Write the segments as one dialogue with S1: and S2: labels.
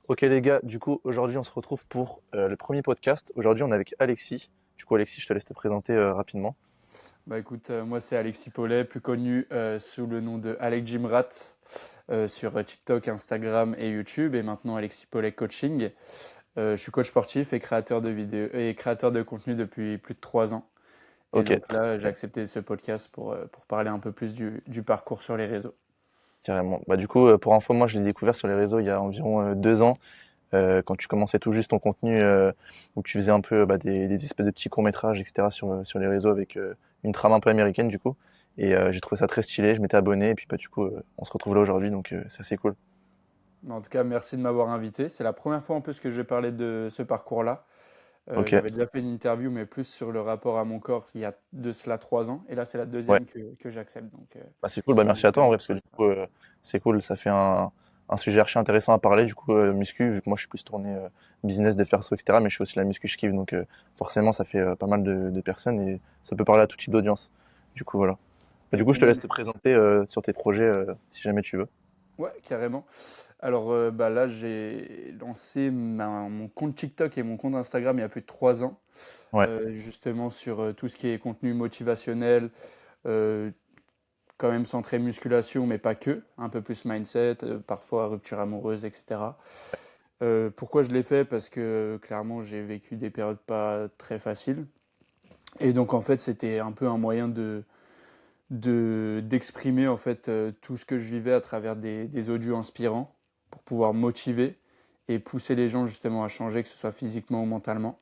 S1: Ok les gars, du coup aujourd'hui on se retrouve pour le premier podcast. Aujourd'hui on est avec Alexis. Du coup Alexis, je te laisse te présenter rapidement.
S2: Bah écoute, moi c'est Alexis Paulet, plus connu sous le nom de Alex Jimrat sur TikTok, Instagram et YouTube, et maintenant Alexis Paulet Coaching. Je suis coach sportif et créateur de vidéos et créateur de contenu depuis plus de 3 ans. Et
S1: Ok,
S2: donc là, j'ai accepté ce podcast pour parler un peu plus du parcours sur les réseaux.
S1: carrément. Bah du coup pour info, moi je l'ai découvert sur les réseaux il y a environ 2 ans, quand tu commençais tout juste ton contenu, où tu faisais un peu des espèces de petits courts-métrages, etc. sur les réseaux avec une trame un peu américaine du coup. Et j'ai trouvé ça très stylé, je m'étais abonné et puis bah du coup on se retrouve là aujourd'hui donc c'est assez cool.
S2: Mais en tout cas, merci de m'avoir invité. C'est la première fois en plus que je vais parler de ce parcours-là.
S1: Ok,
S2: J'avais déjà fait une interview, mais plus sur le rapport à mon corps il y a de cela 3 ans. Et là, c'est la
S1: ouais.
S2: deuxième que j'accepte.
S1: Bah, c'est cool, bah
S2: Donc
S1: merci à toi en
S2: vraiment,
S1: vrai,
S2: je
S1: parce que
S2: parle
S1: du
S2: de ça.
S1: coup, c'est cool, ça fait un sujet archi intéressant à parler, du coup, muscu, vu que moi je suis plus tourné business, des perso, etc., mais je fais aussi la muscu, je kiffe, donc forcément ça fait pas mal de personnes et ça peut parler à tout type d'audience. Du coup, voilà. Bah, du coup, je
S2: Et
S1: te laisse
S2: même,
S1: te présenter sur tes projets si jamais tu veux.
S2: ouais, carrément. Alors bah, là, j'ai lancé mon compte TikTok et mon compte Instagram il y a plus de 3 ans,
S1: Ouais,
S2: justement sur tout ce qui est contenu motivationnel, euh, quand même centré musculation, mais pas que, un peu plus mindset, parfois rupture amoureuse, etc. Pourquoi je l'ai fait? Parce que clairement, j'ai vécu des périodes pas très faciles. Et donc, en fait, c'était un peu un moyen d'exprimer en fait tout ce que je vivais à travers des audios inspirants pour pouvoir motiver et pousser les gens justement à changer, que ce soit physiquement ou mentalement.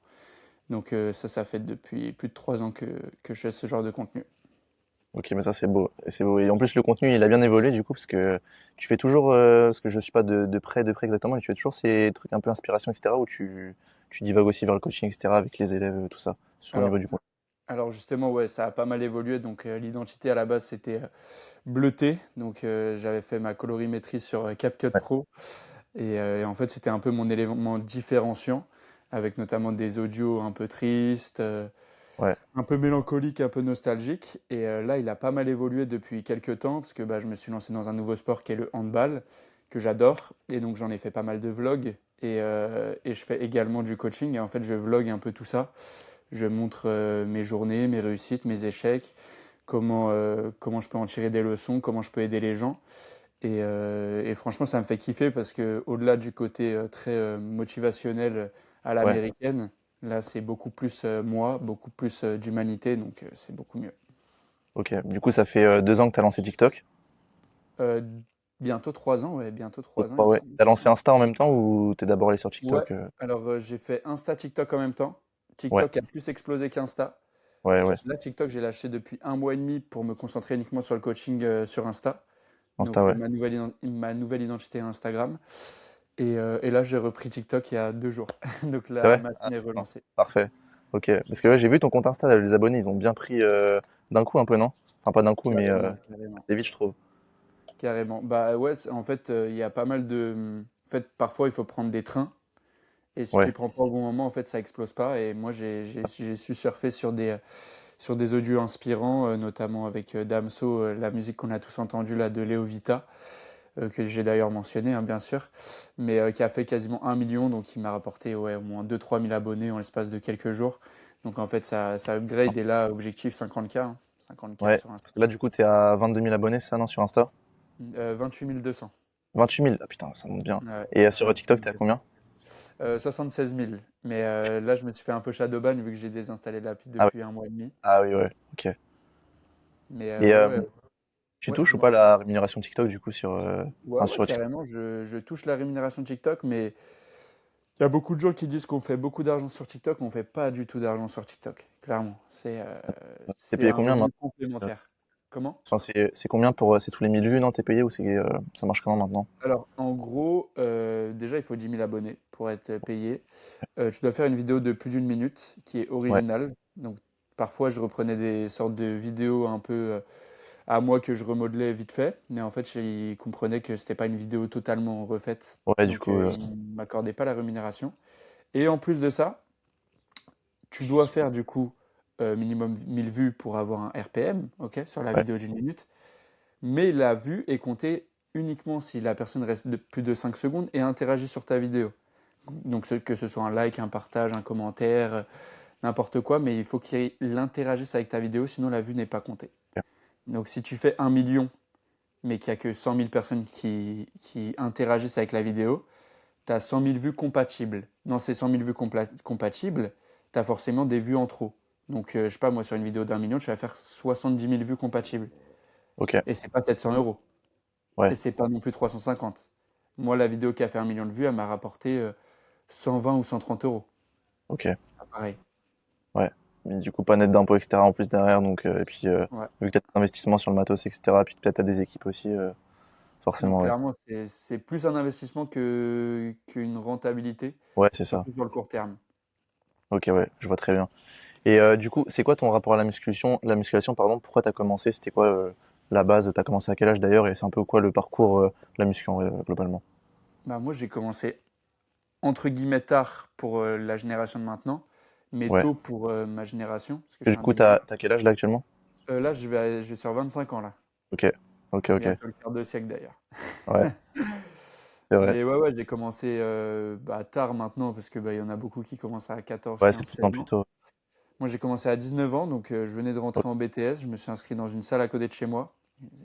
S2: Donc ça fait depuis plus de 3 ans que je fais ce genre de contenu.
S1: ok, mais ça c'est beau, et c'est beau. Et en plus, le contenu, il a bien évolué, du coup, parce que tu fais toujours, parce que je suis pas de près exactement, mais tu fais toujours ces trucs un peu inspiration, etc., où tu divagues aussi vers le coaching, etc., avec les élèves, tout ça, sur le niveau
S2: Alors,
S1: du contenu.
S2: alors justement, ouais, ça a pas mal évolué. Donc l'identité à la base c'était bleuté. Donc j'avais fait ma colorimétrie sur CapCut
S1: Ouais,
S2: Pro. Et en fait, c'était un peu mon élément différenciant, avec notamment des audios un peu tristes,
S1: ouais,
S2: un peu mélancoliques, un peu nostalgiques. Et là, il a pas mal évolué depuis quelques temps, parce que bah, je me suis lancé dans un nouveau sport qui est le handball, que j'adore. Et donc, j'en ai fait pas mal de vlogs. Et je fais également du coaching. Et en fait, je vlog un peu tout ça. Je montre mes journées, mes réussites, mes échecs, comment je peux en tirer des leçons, comment je peux aider les gens. Et franchement, ça me fait kiffer parce que au-delà du côté très motivationnel à
S1: ouais.
S2: l'américaine, là, c'est beaucoup plus moi, beaucoup plus d'humanité, donc c'est beaucoup mieux.
S1: Ok, du coup, ça fait 2 ans que tu as lancé TikTok.
S2: Euh, Bientôt 3 ans, ouais, bientôt
S1: Ou
S2: 3 ans, il
S1: trois,
S2: me
S1: ouais.
S2: semble.
S1: T'as lancé Insta en même temps ou t'es d'abord allé sur
S2: Ouais,
S1: TikTok?
S2: alors j'ai fait Insta, TikTok en même temps.
S1: Ouais,
S2: TikTok a plus explosé qu'Insta.
S1: ouais, ouais.
S2: Là, TikTok, j'ai lâché depuis un mois et demi pour me concentrer uniquement sur le coaching sur Insta.
S1: Insta,
S2: Donc
S1: ouais.
S2: ma nouvelle identité Instagram. Et là, j'ai repris TikTok il y a 2 jours. Donc
S1: C'est
S2: la
S1: vrai? Ah,
S2: machine est
S1: non.
S2: relancée.
S1: Parfait. Ok. Parce que ouais, j'ai vu ton compte Insta, les abonnés, ils ont bien pris d'un coup un peu, non? Enfin, pas d'un coup, mais
S2: Carrément, carrément.
S1: assez vite, je trouve.
S2: Carrément. Bah ouais, en fait, il y a pas mal de. En fait, parfois, il faut prendre des trains. Et si tu
S1: Ouais.
S2: les prends pas au bon moment, en fait, ça explose pas. Et moi, j'ai su surfer sur des audios inspirants, notamment avec Damso, la musique qu'on a tous entendue là de Léo Vita, que j'ai d'ailleurs mentionné, hein, bien sûr, mais qui a fait quasiment 1 million, donc il m'a rapporté ouais, au moins 2 3 000 abonnés en l'espace de quelques jours. Donc en fait, ça upgrade et là, objectif 50K, hein, 50K
S1: Ouais.
S2: sur
S1: Parce
S2: Insta.
S1: que là, du coup, t'es à 22 000 abonnés, c'est ça, non, sur Insta?
S2: 28 200.
S1: 28 000. Ah putain, ça monte bien.
S2: Ouais,
S1: Et sur
S2: 28
S1: TikTok, t'es à
S2: 200.
S1: combien?
S2: 76 000. Mais là, je me suis fait un peu shadowban vu que j'ai désinstallé l'appli
S1: Ah ouais.
S2: depuis un mois et demi.
S1: Ah oui, ouais. Ok.
S2: Mais
S1: Et
S2: ouais, ouais,
S1: tu
S2: ouais,
S1: touches ou
S2: dis-moi.
S1: pas la rémunération TikTok, du coup,
S2: Ouais,
S1: enfin,
S2: ouais,
S1: sur TikTok?
S2: carrément, je touche la rémunération de TikTok, mais il y a beaucoup de gens qui disent qu'on fait beaucoup d'argent sur TikTok, on fait pas du tout d'argent sur TikTok, clairement.
S1: T'es
S2: C'est
S1: payé
S2: un
S1: combien
S2: revenu
S1: maintenant?
S2: complémentaire. Comment?
S1: Enfin, c'est combien pour c'est tous les 1000 vues, non? T'es payé ou ça marche comment maintenant?
S2: Alors, en gros, déjà, il faut 10 000 abonnés pour être payé. Tu dois faire une vidéo de plus d'une minute qui est
S1: Ouais,
S2: originale. Donc, parfois, je reprenais des sortes de vidéos un peu à moi que je remodelais vite fait. Mais en fait, ils comprenaient que c'était pas une vidéo totalement refaite.
S1: ouais, du
S2: Donc,
S1: coup,
S2: ils m'accordaient pas la rémunération. Et en plus de ça, tu dois faire du coup minimum 1000 vues pour avoir un RPM, ok, sur la
S1: ouais,
S2: vidéo d'une minute. Mais la vue est comptée uniquement si la personne reste plus de 5 secondes et interagit sur ta vidéo. Donc que ce soit un like, un partage, un commentaire, n'importe quoi, mais il faut qu'il interagisse avec ta vidéo, sinon la vue n'est pas comptée. Donc si tu fais 1 million, mais qu'il n'y a que 100 000 personnes qui interagissent avec la vidéo, tu as 100 000 vues compatibles. Dans ces 100 000 vues compatibles, tu as forcément des vues en trop. Donc, je sais pas, moi, sur une vidéo d'1 million, tu vas faire 70 000 vues compatibles.
S1: Ok,
S2: Et c'est pas 700 euros. Et
S1: ouais,
S2: c'est pas non plus 350. Moi, la vidéo qui a fait 1 million de vues, elle m'a rapporté 120 ou 130 euros.
S1: ok,
S2: Ah, pareil.
S1: ouais. Mais du coup, pas net d'impôts, etc. en plus derrière. Donc, et puis,
S2: Ouais.
S1: vu que tu as des investissements sur le matos, etc., puis peut-être tu as des équipes aussi,
S2: Non,
S1: forcément, ouais.
S2: clairement, c'est plus un investissement qu'une rentabilité,
S1: Ouais, c'est ça.
S2: surtout sur le court terme.
S1: Ok, ouais, je vois très bien. Et du coup, c'est quoi ton rapport à la musculation, pardon, pourquoi tu as commencé? C'était quoi la base? Tu as commencé à quel âge d'ailleurs? Et c'est un peu quoi le parcours de la muscu en vrai, globalement?
S2: Bah, moi, j'ai commencé entre guillemets tard pour la génération de maintenant, mais
S1: Ouais.
S2: tôt pour ma génération, parce que je
S1: Et
S2: suis
S1: du
S2: un
S1: coup,
S2: 2000.
S1: t'as quel âge là actuellement?
S2: Là, je vais sur 25 ans, là.
S1: Ok, ok, ok.
S2: Bientôt le quart de siècle, d'ailleurs.
S1: Ouais, c'est vrai.
S2: Mais ouais, ouais, j'ai commencé tard maintenant, parce que il y en a beaucoup qui commencent à 14,
S1: Ouais, c'est
S2: 15,
S1: tout le temps
S2: 16
S1: plus
S2: ans.
S1: tôt.
S2: Moi, j'ai commencé à 19 ans, donc je venais de
S1: Ok.
S2: rentrer en BTS. Je me suis inscrit dans une salle à côté de chez moi.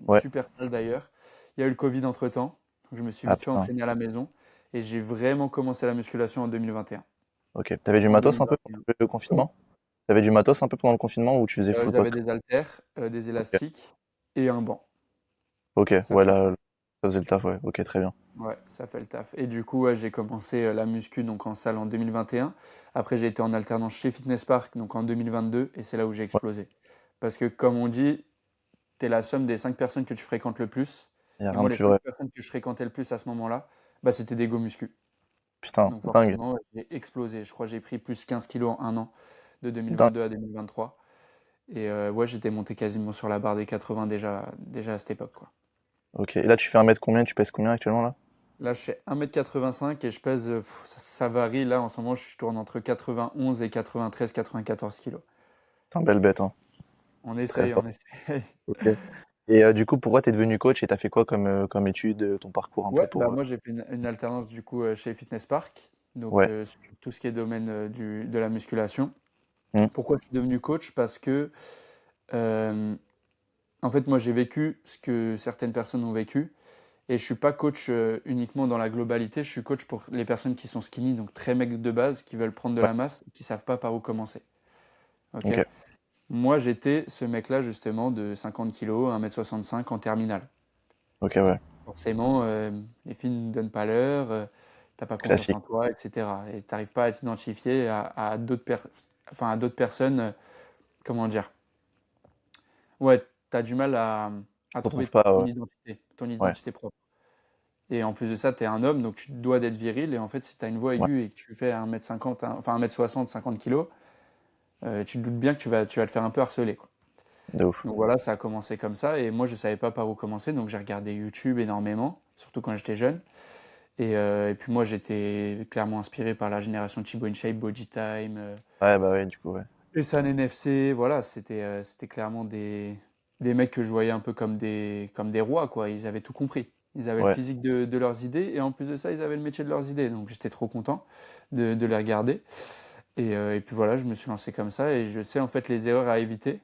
S2: Une
S1: Ouais.
S2: super salle, d'ailleurs. Il y a eu le Covid entre-temps, donc je me suis
S1: Ah
S2: vite fait
S1: putain.
S2: entraîner à la maison. Et j'ai vraiment commencé la musculation en 2021.
S1: Ok. T'avais du
S2: En
S1: matos un peu pendant
S2: 2021.
S1: le confinement? T'avais du matos un peu pendant le confinement ou tu faisais full
S2: J'avais
S1: post?
S2: des haltères, des
S1: Ok.
S2: élastiques et un banc.
S1: Ok.
S2: Ça
S1: Ouais,
S2: fait
S1: là, ça faisait le taf. Ouais. Ok, très bien.
S2: Ouais, ça fait le taf. Et du coup, ouais, j'ai commencé la muscu donc en salle en 2021. Après, j'ai été en alternance chez Fitness Park donc en 2022 et c'est là où j'ai
S1: Ouais.
S2: explosé. Parce que comme on dit, tu es la somme des 5 personnes que tu fréquentes le plus.
S1: Y a
S2: Et
S1: rien de
S2: moi, les
S1: plus
S2: 5
S1: vrai.
S2: personnes que je fréquentais le plus à ce moment-là, c'était des go muscu.
S1: Putain,
S2: Donc
S1: dingue.
S2: forcément, ouais, j'ai explosé. Je crois que j'ai pris plus 15 kilos en 1 an, de
S1: Dingue.
S2: 2022 à 2023. Et ouais, j'étais monté quasiment sur la barre des 80 déjà à cette époque, quoi.
S1: Ok. Et là, tu fais un mètre combien? Tu pèses combien actuellement là?
S2: Là, je fais 1,85 m et je pèse, ça varie. Là, en ce moment, je tourne entre 91 et 93, 94 kilos.
S1: T'es un belle bête, hein.
S2: On
S1: Très
S2: essaye, on
S1: fort.
S2: essaye.
S1: Ok. Et du coup, pourquoi t'es devenu coach et t'as fait quoi comme étude, ton parcours un peu
S2: Ouais,
S1: pour.
S2: moi, j'ai fait une alternance du coup chez Fitness Park, donc
S1: Ouais.
S2: sur tout ce qui est domaine de la musculation.
S1: Hmm.
S2: Pourquoi je suis devenu coach? Parce que, euh, en fait, moi, j'ai vécu ce que certaines personnes ont vécu. Et je suis pas coach uniquement dans la globalité, je suis coach pour les personnes qui sont skinny, donc très maigres de base, qui veulent prendre de
S1: Ouais.
S2: la masse, qui savent pas par où commencer. Ok?
S1: Ok.
S2: Moi, j'étais ce mec-là, justement, de 50 kilos, 1,65 m en terminale.
S1: Ok, ouais.
S2: Forcément, les filles ne donnent pas l'heure, t'as pas confiance
S1: Classique.
S2: en toi, etc. Et t'arrives pas à t'identifier à à d'autres personnes, comment dire? Ouais, t'as du mal à
S1: Je retrouve
S2: trouver
S1: pas.
S2: ton
S1: Ouais.
S2: identité propre. Et en plus de ça, t'es un homme, donc tu te dois d'être viril. Et en fait, si t'as une voix
S1: Ouais.
S2: aiguë et que tu fais 1,50 m, enfin 1,60 m, 50 kilos, tu te doutes bien que tu vas te faire un peu harceler, quoi.
S1: De ouf.
S2: Donc voilà, ça a commencé comme ça. Et moi, je savais pas par où commencer. Donc j'ai regardé YouTube énormément, surtout quand j'étais jeune. Et puis moi, j'étais clairement inspiré par la génération Chibo InShape, Body Time,
S1: Ouais, bah ouais, du coup, ouais.
S2: et San NFC. Voilà, c'était clairement des mecs que je voyais un peu comme des rois, quoi. Ils avaient tout compris. Ils avaient le
S1: Ouais.
S2: physique de leurs idées. Et en plus de ça, ils avaient le métier de leurs idées. Donc j'étais trop content de les regarder. Et puis voilà, je me suis lancé comme ça. Et je sais en fait les erreurs à éviter.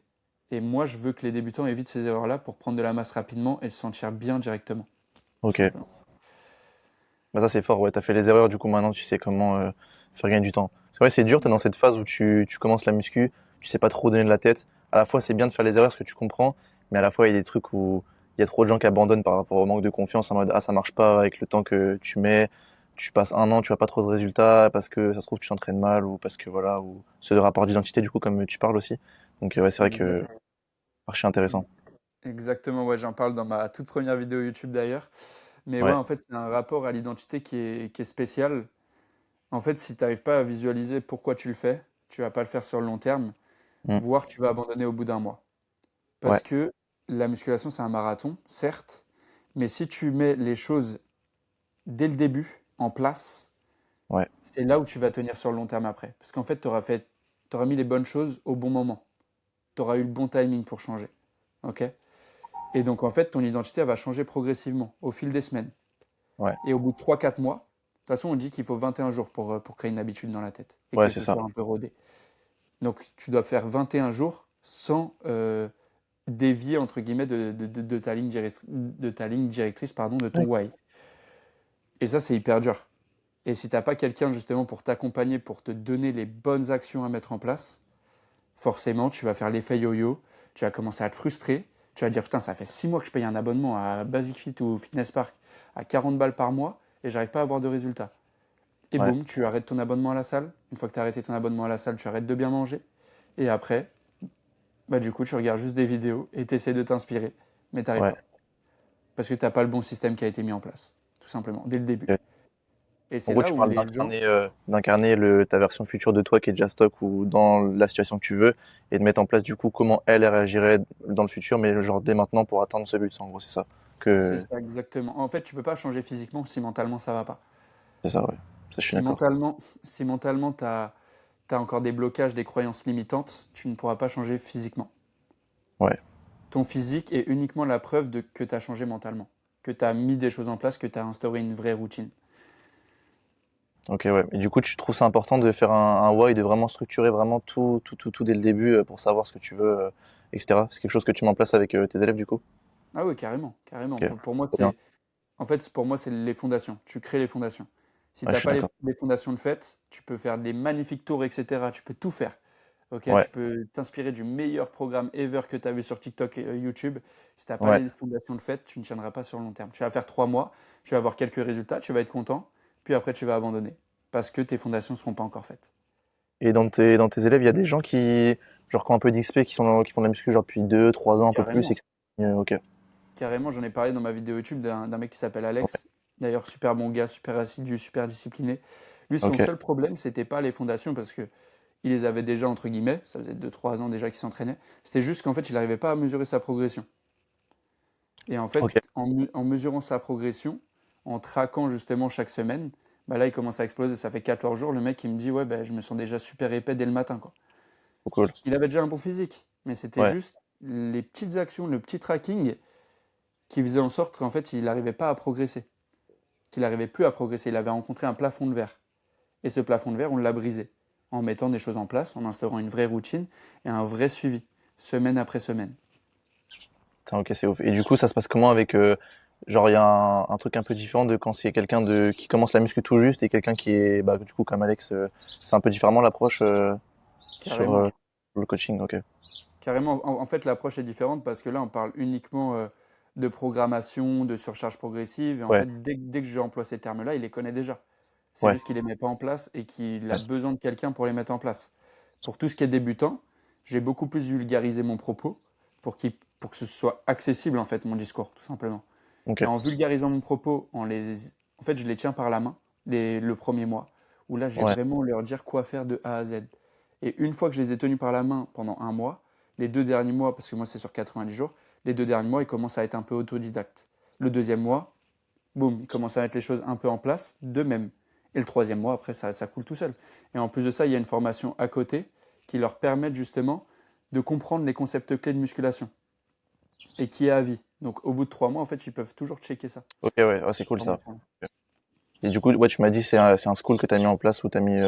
S2: Et moi, je veux que les débutants évitent ces erreurs-là pour prendre de la masse rapidement et se sentir bien directement, tout
S1: Ok.
S2: simplement.
S1: Bah ça c'est fort, ouais, t'as fait les erreurs, du coup maintenant tu sais comment faire gagner du temps. C'est vrai, c'est dur, t'es dans cette phase où tu commences la muscu, tu sais pas trop donner de la tête. À la fois c'est bien de faire les erreurs parce que tu comprends, mais à la fois il y a des trucs où il y a trop de gens qui abandonnent par rapport au manque de confiance en mode ah ça marche pas avec le temps que tu mets, tu passes 1 an, tu as pas trop de résultats parce que ça se trouve tu t'entraînes mal ou parce que voilà, ou ce rapport d'identité du coup comme tu parles aussi. Donc ouais c'est vrai que
S2: Exact-
S1: archi intéressant.
S2: Exactement, ouais, j'en parle dans ma toute première vidéo YouTube d'ailleurs. Mais ouais,
S1: Ouais,
S2: en fait, c'est un rapport à l'identité qui est spécial. En fait, si tu n'arrives pas à visualiser pourquoi tu le fais, tu vas pas le faire sur le long terme,
S1: mm,
S2: voire tu vas abandonner au bout d'un mois.
S1: ouais,
S2: Parce que la musculation, c'est un marathon, certes, mais si tu mets les choses dès le début en place,
S1: ouais,
S2: c'est là où tu vas tenir sur le long terme après. Parce qu'en fait, tu auras mis les bonnes choses au bon moment. Tu auras eu le bon timing pour changer. Ok? Et donc, en fait, ton identité, elle va changer progressivement au fil des semaines.
S1: Ouais,
S2: Et au bout de 3 4 mois, de toute façon, on dit qu'il faut 21 jours pour créer une habitude dans la tête et
S1: ouais,
S2: que
S1: c'est
S2: ce
S1: ça.
S2: soit un peu rodé. Donc, tu dois faire 21 jours sans dévier, entre guillemets, de ta ligne de ta ligne directrice, pardon, de ton
S1: Ouais,
S2: why. Et ça, c'est hyper dur. Et si t'as pas quelqu'un justement pour t'accompagner, pour te donner les bonnes actions à mettre en place, forcément, tu vas faire l'effet yo-yo, tu vas commencer à te frustrer, tu vas dire putain, ça fait 6 mois que je paye un abonnement à Basic Fit ou Fitness Park à 40 balles par mois et j'arrive pas à avoir de résultats. Et
S1: ouais.
S2: boum, tu arrêtes ton abonnement à la salle. Une fois que tu as arrêté ton abonnement à la salle, tu arrêtes de bien manger. Et après, bah du coup, tu regardes juste des vidéos et tu essaies de t'inspirer, mais t'arrives
S1: Ouais.
S2: pas. Parce que t'as pas le bon système qui a été mis en place, tout simplement, dès le début.
S1: Ok.
S2: Et
S1: En
S2: c'est
S1: gros,
S2: là
S1: tu
S2: où
S1: parles
S2: les gens,
S1: d'incarner ta version future de toi qui est déjà stock ou dans la situation que tu veux et de mettre en place du coup comment elle réagirait dans le futur, mais genre dès maintenant pour atteindre ce but. En gros, c'est ça.
S2: c'est
S1: Que
S2: ça exactement. En fait, tu peux pas changer physiquement si mentalement ça va pas.
S1: c'est ça, ouais. Ça, je suis
S2: Si
S1: d'accord.
S2: mentalement, si mentalement tu as encore des blocages, des croyances limitantes, tu ne pourras pas changer physiquement.
S1: Ouais.
S2: Ton physique est uniquement la preuve de que tu as changé mentalement, que tu as mis des choses en place, que tu as instauré une vraie routine.
S1: Ok, ouais. Et du coup, tu trouves ça important de faire un why, de vraiment structurer vraiment tout dès le début pour savoir ce que tu veux, etc. C'est quelque chose que tu mets en place avec tes élèves du coup?
S2: Ah oui, carrément, carrément.
S1: Ok.
S2: Pour moi,
S1: Trop bien.
S2: en fait, pour moi, c'est les fondations. Tu crées les fondations. Si
S1: Ouais,
S2: tu
S1: je
S2: n'as
S1: suis
S2: pas
S1: d'accord.
S2: les fondations de fait, tu peux faire des magnifiques tours, etc. Tu peux tout faire. Ok,
S1: Ouais,
S2: tu peux t'inspirer du meilleur programme ever que tu as vu sur TikTok et YouTube. Si tu n'as pas
S1: ouais.
S2: les fondations de fait, tu ne tiendras pas sur le long terme. Tu vas faire 3 mois, tu vas avoir quelques résultats, tu vas être content, puis après tu vas abandonner parce que tes fondations ne seront pas encore faites.
S1: Et dans tes élèves, il y a des gens genre, qui ont un peu d'XP, qui font de la muscu genre depuis 2, 3 ans, un peu plus,
S2: Carrément.
S1: ok.
S2: Carrément, j'en ai parlé dans ma vidéo YouTube d'un mec qui s'appelle
S1: Ouais,
S2: Alex. D'ailleurs, super bon gars, super assidu, super discipliné. Lui, son
S1: ok.
S2: seul problème, c'était pas les fondations parce que il les avait déjà, entre guillemets, ça faisait 2 3 ans déjà qu'il s'entraînait. C'était juste qu'en fait, il n'arrivait pas à mesurer sa progression. Et en
S1: Ok.
S2: fait, en mesurant sa progression, en traquant justement chaque semaine, bah là, il commence à exploser. Ça fait 14 jours, le mec, il me dit, ouais, bah, je me sens déjà super épais dès le matin, quoi.
S1: Trop cool.
S2: Il avait déjà un bon physique, mais c'était
S1: Ouais,
S2: juste les petites actions, le petit tracking qui faisait en sorte qu'en fait, il n'arrivait pas à progresser. Qu'il n'arrivait plus à progresser. Il avait rencontré un plafond de verre. Et ce plafond de verre, on l'a brisé en mettant des choses en place, en instaurant une vraie routine et un vrai suivi, semaine après semaine.
S1: putain, ok, c'est ouf. Et du coup, ça se passe comment avec, genre, il y a un truc un peu différent de quand c'est quelqu'un qui commence la muscu tout juste et quelqu'un qui est, bah, du coup, comme Alex, c'est un peu différemment l'approche sur
S2: Carrément.
S1: le coaching, ok.
S2: Carrément. En fait, l'approche est différente parce que là, on parle uniquement de programmation, de surcharge progressive. Et en
S1: Ouais,
S2: fait, dès que j'emploie ces termes-là, il les connaît déjà. C'est
S1: ouais,
S2: juste qu'il ne les met pas en place et qu'il a besoin de quelqu'un pour les mettre en place. Pour tout ce qui est débutant, j'ai beaucoup plus vulgarisé mon propos pour que ce soit accessible, en fait, mon discours, tout simplement.
S1: ok,
S2: Et en vulgarisant mon propos, en fait, je les tiens par la main le premier mois, où là, je vais
S1: ouais,
S2: vraiment leur dire quoi faire de A à Z. Et une fois que je les ai tenus par la main pendant un mois, les 2 derniers mois, parce que moi c'est sur 90 jours, les 2 derniers mois, ils commencent à être un peu autodidactes. Le deuxième mois, boum, ils commencent à mettre les choses un peu en place d'eux-mêmes. Et le troisième mois, après, ça coule tout seul. Et en plus de ça, il y a une formation à côté qui leur permet justement de comprendre les concepts clés de musculation et qui est à vie. Donc au bout de 3 mois, en fait, ils peuvent toujours checker ça.
S1: ok, ouais, ouais, c'est cool ça.
S2: Formation.
S1: Et du coup, ouais, tu m'as dit c'est un school que tu as mis en place où tu as mis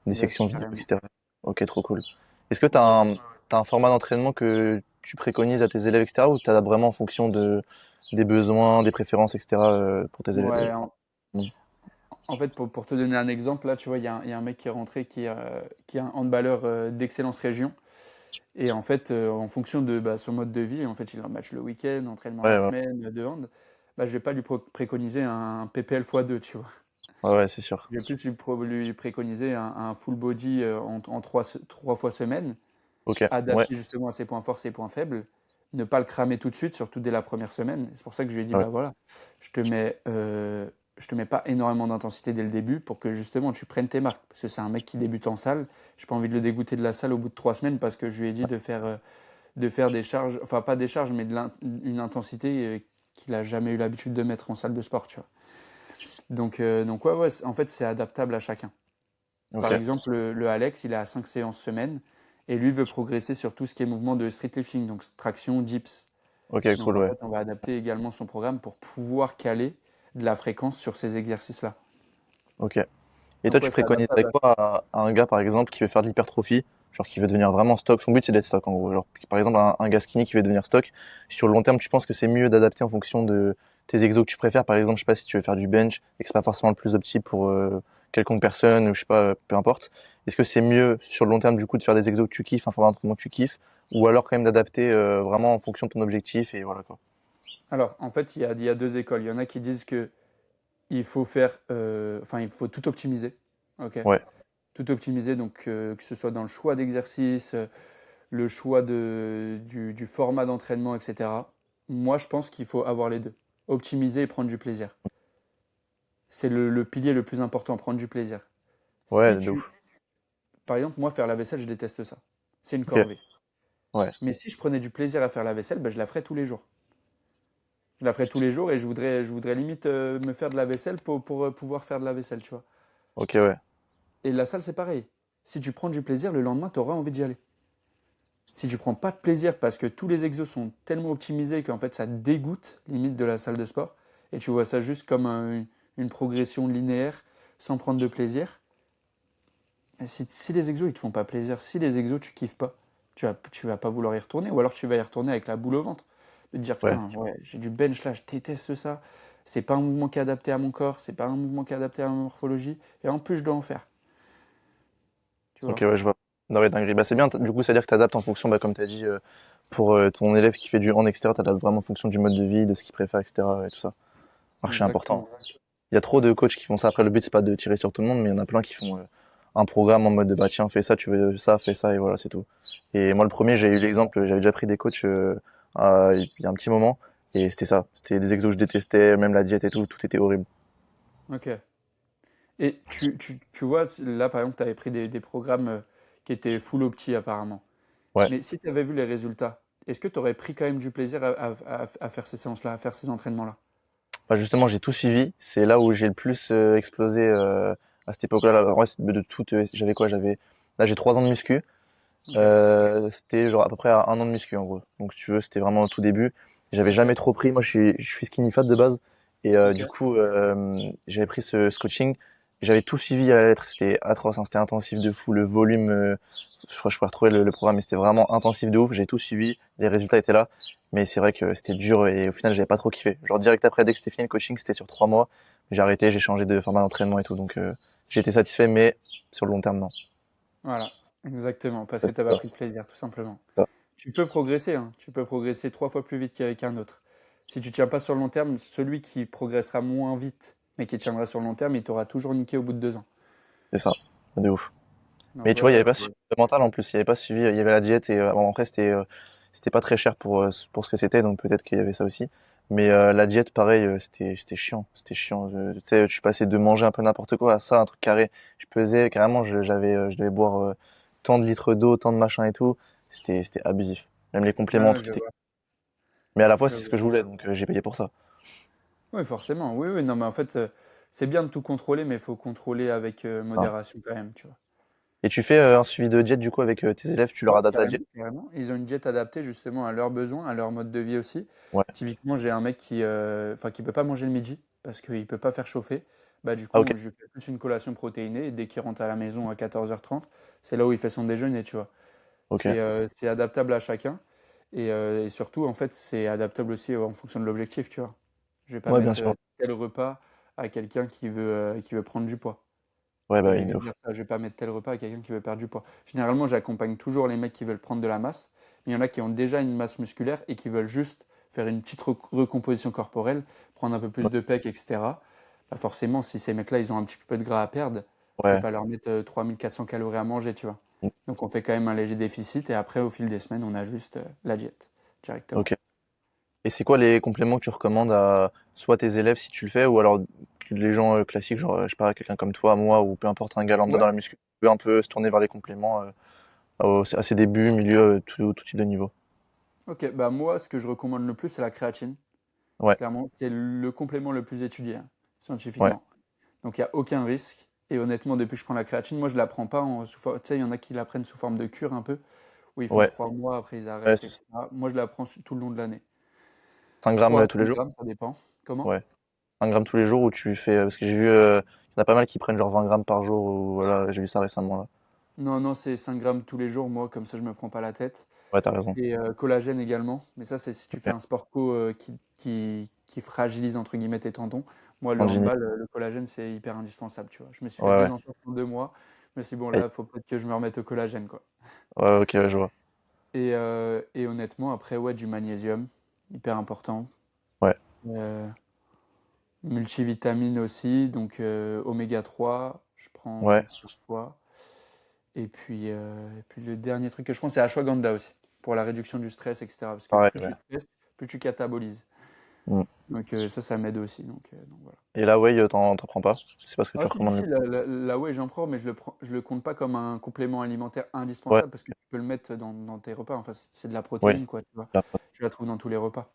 S1: des
S2: Yes,
S1: sections vidéo,
S2: carrément.
S1: etc. Ok, trop cool. Est-ce que tu as t'as un format d'entraînement que tu préconises à tes élèves, etc. ou tu as vraiment en fonction des besoins, des préférences, etc. pour tes élèves?
S2: Ouais, en fait, pour te donner un exemple, là, tu vois, il y a un mec qui est rentré qui est un handballeur d'excellence région. Et en fait, en fonction de son mode de vie, en fait, il a un match le week-end, entraînement
S1: Ouais,
S2: la
S1: ouais,
S2: semaine, de hand. Bah, je vais pas lui préconiser un PPL x2, tu vois.
S1: ouais, ouais, c'est sûr.
S2: Je vais plus lui préconiser un full body en 3 fois semaine,
S1: Ok, ouais,
S2: adapté justement à ses points forts, ses points faibles. Ne pas le cramer tout de suite, surtout dès la première semaine. C'est pour ça que je lui ai dit,
S1: ouais,
S2: bah voilà, je te mets, euh, je te mets pas énormément d'intensité dès le début pour que justement tu prennes tes marques. Parce que c'est un mec qui débute en salle. J'ai pas envie de le dégoûter de la salle au bout de 3 semaines parce que je lui ai dit de faire des charges, enfin pas des charges, mais une intensité qu'il a jamais eu l'habitude de mettre en salle de sport, tu vois. Donc ouais, ouais, en fait, c'est adaptable à chacun.
S1: ok,
S2: Par exemple, le Alex, il est à 5 séances semaine et lui veut progresser sur tout ce qui est mouvement de street lifting, donc traction, dips.
S1: Ok,
S2: Donc
S1: cool,
S2: en
S1: ouais.
S2: fait, on va adapter également son programme pour pouvoir caler de la fréquence sur ces exercices-là.
S1: Ok. Et toi,
S2: Donc
S1: tu
S2: ouais, c'est
S1: préconiserais
S2: adaptable à
S1: quoi à un gars, par exemple, qui veut faire de l'hypertrophie, genre qui veut devenir vraiment stock? Son but, c'est d'être stock, en gros. Genre, par exemple, un gars skinny qui veut devenir stock, sur le long terme, tu penses que c'est mieux d'adapter en fonction de tes exos que tu préfères? Par exemple, je sais pas si tu veux faire du bench et que c'est pas forcément le plus opti pour quelconque personne, ou je sais pas, peu importe. Est-ce que c'est mieux sur le long terme, du coup, de faire des exos que tu kiffes, un format d'entraînement que tu kiffes, ou alors quand même d'adapter vraiment en fonction de ton objectif et voilà quoi.
S2: Alors, en fait, il y a deux écoles. Il y en a qui disent que il faut faire, enfin, il faut tout optimiser. Ok.
S1: Ouais,
S2: Tout optimiser, donc que ce soit dans le choix d'exercice, le choix du format d'entraînement, etc. Moi, je pense qu'il faut avoir les deux. Optimiser et prendre du plaisir. C'est le pilier le plus important, prendre du plaisir. Si
S1: ouais, de
S2: tu,
S1: ouf.
S2: Par exemple, moi, faire la vaisselle, je déteste ça. C'est une
S1: Ok,
S2: corvée.
S1: ouais,
S2: Mais si je prenais du plaisir à faire la vaisselle, ben, je la ferais tous les jours. Je la ferais tous les jours et je voudrais limite me faire de la vaisselle pour pouvoir faire de la vaisselle, tu vois.
S1: ok, ouais,
S2: Et la salle, c'est pareil. Si tu prends du plaisir, le lendemain, tu auras envie d'y aller. Si tu prends pas de plaisir parce que tous les exos sont tellement optimisés qu'en fait ça te dégoûte limite de la salle de sport et tu vois ça juste comme une progression linéaire sans prendre de plaisir, mais si les exos ils te font pas plaisir, si les exos tu kiffes pas, tu vas pas vouloir y retourner ou alors tu vas y retourner avec la boule au ventre. De te dire
S1: ouais.
S2: putain, ouais, j'ai du bench là, je déteste ça. C'est pas un mouvement qui est adapté à mon corps, c'est pas un mouvement qui est adapté à ma morphologie et en plus je dois en faire, tu
S1: Ok,
S2: vois.
S1: ouais, je vois. Non, ouais, dinguerie. Bah, c'est bien. Du coup, c'est-à-dire que tu adaptes en fonction, bah, comme tu as dit, pour ton élève qui fait du hand, etc., tu adaptes vraiment en fonction du mode de vie, de ce qu'il préfère, etc., et tout ça. Archi important.
S2: Exactement.
S1: Il y a trop de coachs qui font ça. Après, le but, c'est pas de tirer sur tout le monde, mais il y en a plein qui font un programme en mode de, bah, tiens, fais ça, tu veux ça, fais ça, et voilà, c'est tout. Et moi, le premier, j'ai eu l'exemple, j'avais déjà pris des coachs il y a un petit moment, et c'était ça. C'était des exos que je détestais, même la diète et tout, tout était horrible.
S2: Ok. Et tu vois, là par exemple, tu avais pris des programmes qui étaient full opti apparemment.
S1: Ouais.
S2: Mais si tu avais vu les résultats, est-ce que tu aurais pris quand même du plaisir à faire ces séances-là, à faire ces entraînements-là?
S1: Bah, justement, j'ai tout suivi. C'est là où j'ai le plus explosé à cette époque-là. Là, en vrai, de tout, j'avais quoi? Là, j'ai 3 ans de muscu.
S2: Ok.
S1: C'était genre à peu près à 1 an de muscu en gros. Donc si tu veux, c'était vraiment au tout début. J'avais
S2: Ok.
S1: jamais trop pris. Moi, je suis skinny fat de base. Et
S2: Ok.
S1: du coup, j'avais pris ce coaching. J'avais tout suivi à la lettre. C'était atroce, hein. C'était intensif de fou. Le volume, je crois que je peux retrouver le programme, mais c'était vraiment intensif de ouf. J'ai tout suivi. Les résultats étaient là. Mais c'est vrai que c'était dur et au final, j'avais pas trop kiffé. Genre direct après, dès que c'était fini le coaching, c'était sur 3 mois. J'ai arrêté, j'ai changé de format d'entraînement et tout. Donc j'ai été satisfait, mais sur le long terme, non.
S2: Voilà. Exactement. Parce
S1: Ça,
S2: que tu
S1: c'était
S2: n'as pas
S1: ça.
S2: pris de plaisir, tout simplement.
S1: Ça.
S2: Tu peux progresser, hein. Tu peux progresser 3 fois plus vite qu'un autre. Si tu tiens pas sur le long terme, celui qui progressera moins vite, mais qui tiendra sur le long terme, il t'aura toujours niqué au bout de 2 ans.
S1: C'est ça. De ouf.
S2: Donc
S1: Mais tu vois, il y
S2: ouais,
S1: avait pas suivi le mental en plus, il y avait pas suivi, il y avait la diète et bon, après c'était pas très cher pour ce que c'était, donc peut-être qu'il y avait ça aussi. Mais la diète, pareil, c'était chiant, c'était chiant. Tu sais, je suis passé de manger un peu n'importe quoi à ça, un truc carré. Je pesais carrément, je devais boire tant de litres d'eau, tant de machin et tout. C'était abusif. Même les compléments,
S2: ouais,
S1: tout
S2: je
S1: était.
S2: vois.
S1: Mais à la fois,
S2: Je
S1: c'est ce
S2: vois.
S1: que je voulais, donc j'ai payé pour ça.
S2: Oui, forcément. Oui, oui, non, mais en fait, c'est bien de tout contrôler, mais il faut contrôler avec
S1: Enfin,
S2: modération quand même, tu vois.
S1: et tu fais un suivi de diète du coup avec tes élèves, tu leur
S2: Ouais,
S1: adaptes la
S2: carrément,
S1: diète?
S2: carrément. Ils ont une diète adaptée justement à leurs besoins, à leur mode de vie aussi.
S1: Ouais.
S2: Typiquement, j'ai un mec enfin, qui peut pas manger le midi parce qu'il peut pas faire chauffer. Bah, du
S1: Ah ok,
S2: coup, je lui fais plus une collation protéinée et dès qu'il rentre à la maison à 14h30, c'est là où il fait son déjeuner, tu vois.
S1: ok.
S2: C'est adaptable à chacun et surtout, en fait, c'est adaptable aussi en fonction de l'objectif, tu vois. Je vais pas
S1: Ouais, bien
S2: mettre
S1: sûr.
S2: tel repas à quelqu'un qui veut prendre du poids.
S1: Ouais, bah
S2: Et
S1: oui, de ouf.
S2: vice-versa, je vais pas mettre tel repas à quelqu'un qui veut perdre du poids. Généralement, j'accompagne toujours les mecs qui veulent prendre de la masse, mais il y en a qui ont déjà une masse musculaire et qui veulent juste faire une petite recomposition corporelle, prendre un peu plus
S1: Ouais.
S2: de pec, etc. Bah forcément, si ces mecs-là, ils ont un petit peu de gras à perdre, je vais
S1: Ouais.
S2: pas leur mettre 3400 calories à manger, tu vois. Donc on fait quand même un léger déficit et après, au fil des semaines, on ajuste la diète directement.
S1: Ok. Et c'est quoi les compléments que tu recommandes à soit tes élèves si tu le fais, ou alors les gens classiques, genre, je sais pas, quelqu'un comme toi, moi, ou peu importe, un gars lambda
S2: Ouais.
S1: dans la muscu, qui veut un peu se tourner vers les compléments à ses débuts, milieu, tout type de niveau.
S2: Ok, bah moi, ce que je recommande le plus, c'est la créatine.
S1: Ouais,
S2: Clairement, c'est le complément le plus étudié, hein,
S1: ouais,
S2: scientifiquement. Donc il n'y a aucun risque. Et honnêtement, depuis que je prends la créatine, moi je la prends pas Tu sais, il y en a qui la prennent sous forme de cure un peu, où ils font
S1: ouais,
S2: 3 mois, après ils
S1: ouais,
S2: arrêtent, etc. Moi je la prends tout le long de l'année.
S1: 5 grammes
S2: 3 à
S1: tous les
S2: 5
S1: jours?
S2: grammes, ça dépend. Comment?
S1: Ouais. 5 grammes tous les jours ou tu fais, parce que j'ai vu, il y en a pas mal qui prennent genre 20 grammes par jour ou voilà, j'ai vu ça récemment là.
S2: Non, non, c'est 5 grammes tous les jours, moi, comme ça je me prends pas la tête.
S1: Ouais, t'as raison.
S2: Et collagène également. Mais ça, c'est si tu fais
S1: Ok.
S2: un sport co qui fragilise entre guillemets tes tendons. Moi, le
S1: Tendinite.
S2: handball, le collagène, c'est hyper indispensable, tu vois. Je me suis fait
S1: Ouais,
S2: deux
S1: ouais.
S2: entorses en 2 mois. Je me suis dit, bon,
S1: Aïe.
S2: là, faut peut-être que je me remette au collagène, quoi.
S1: Ouais, ok, ouais, je vois.
S2: Et honnêtement, après, ouais, du magnésium, hyper important.
S1: Ouais,
S2: Euh, Multivitamines aussi, donc oméga 3 j'en
S1: ouais,
S2: prends quoi. Et puis le dernier truc que je prends, c'est ashwagandha aussi, pour la réduction du stress, etc. Parce que
S1: pareil,
S2: plus
S1: ouais.
S2: tu stresses, plus tu catabolises.
S1: Mm.
S2: Donc ça m'aide aussi. Donc voilà.
S1: Et la whey, t'en prends pas? C'est pas ce que tu
S2: Ah si, si,
S1: recommandes le
S2: si,
S1: plus.
S2: la whey, j'en prends, mais je le compte pas comme un complément alimentaire
S1: Ouais,
S2: indispensable parce que tu peux le mettre dans tes repas. Enfin, c'est de la
S1: oui.
S2: protéine, quoi, tu vois.
S1: La-
S2: Tu la trouves dans tous les repas.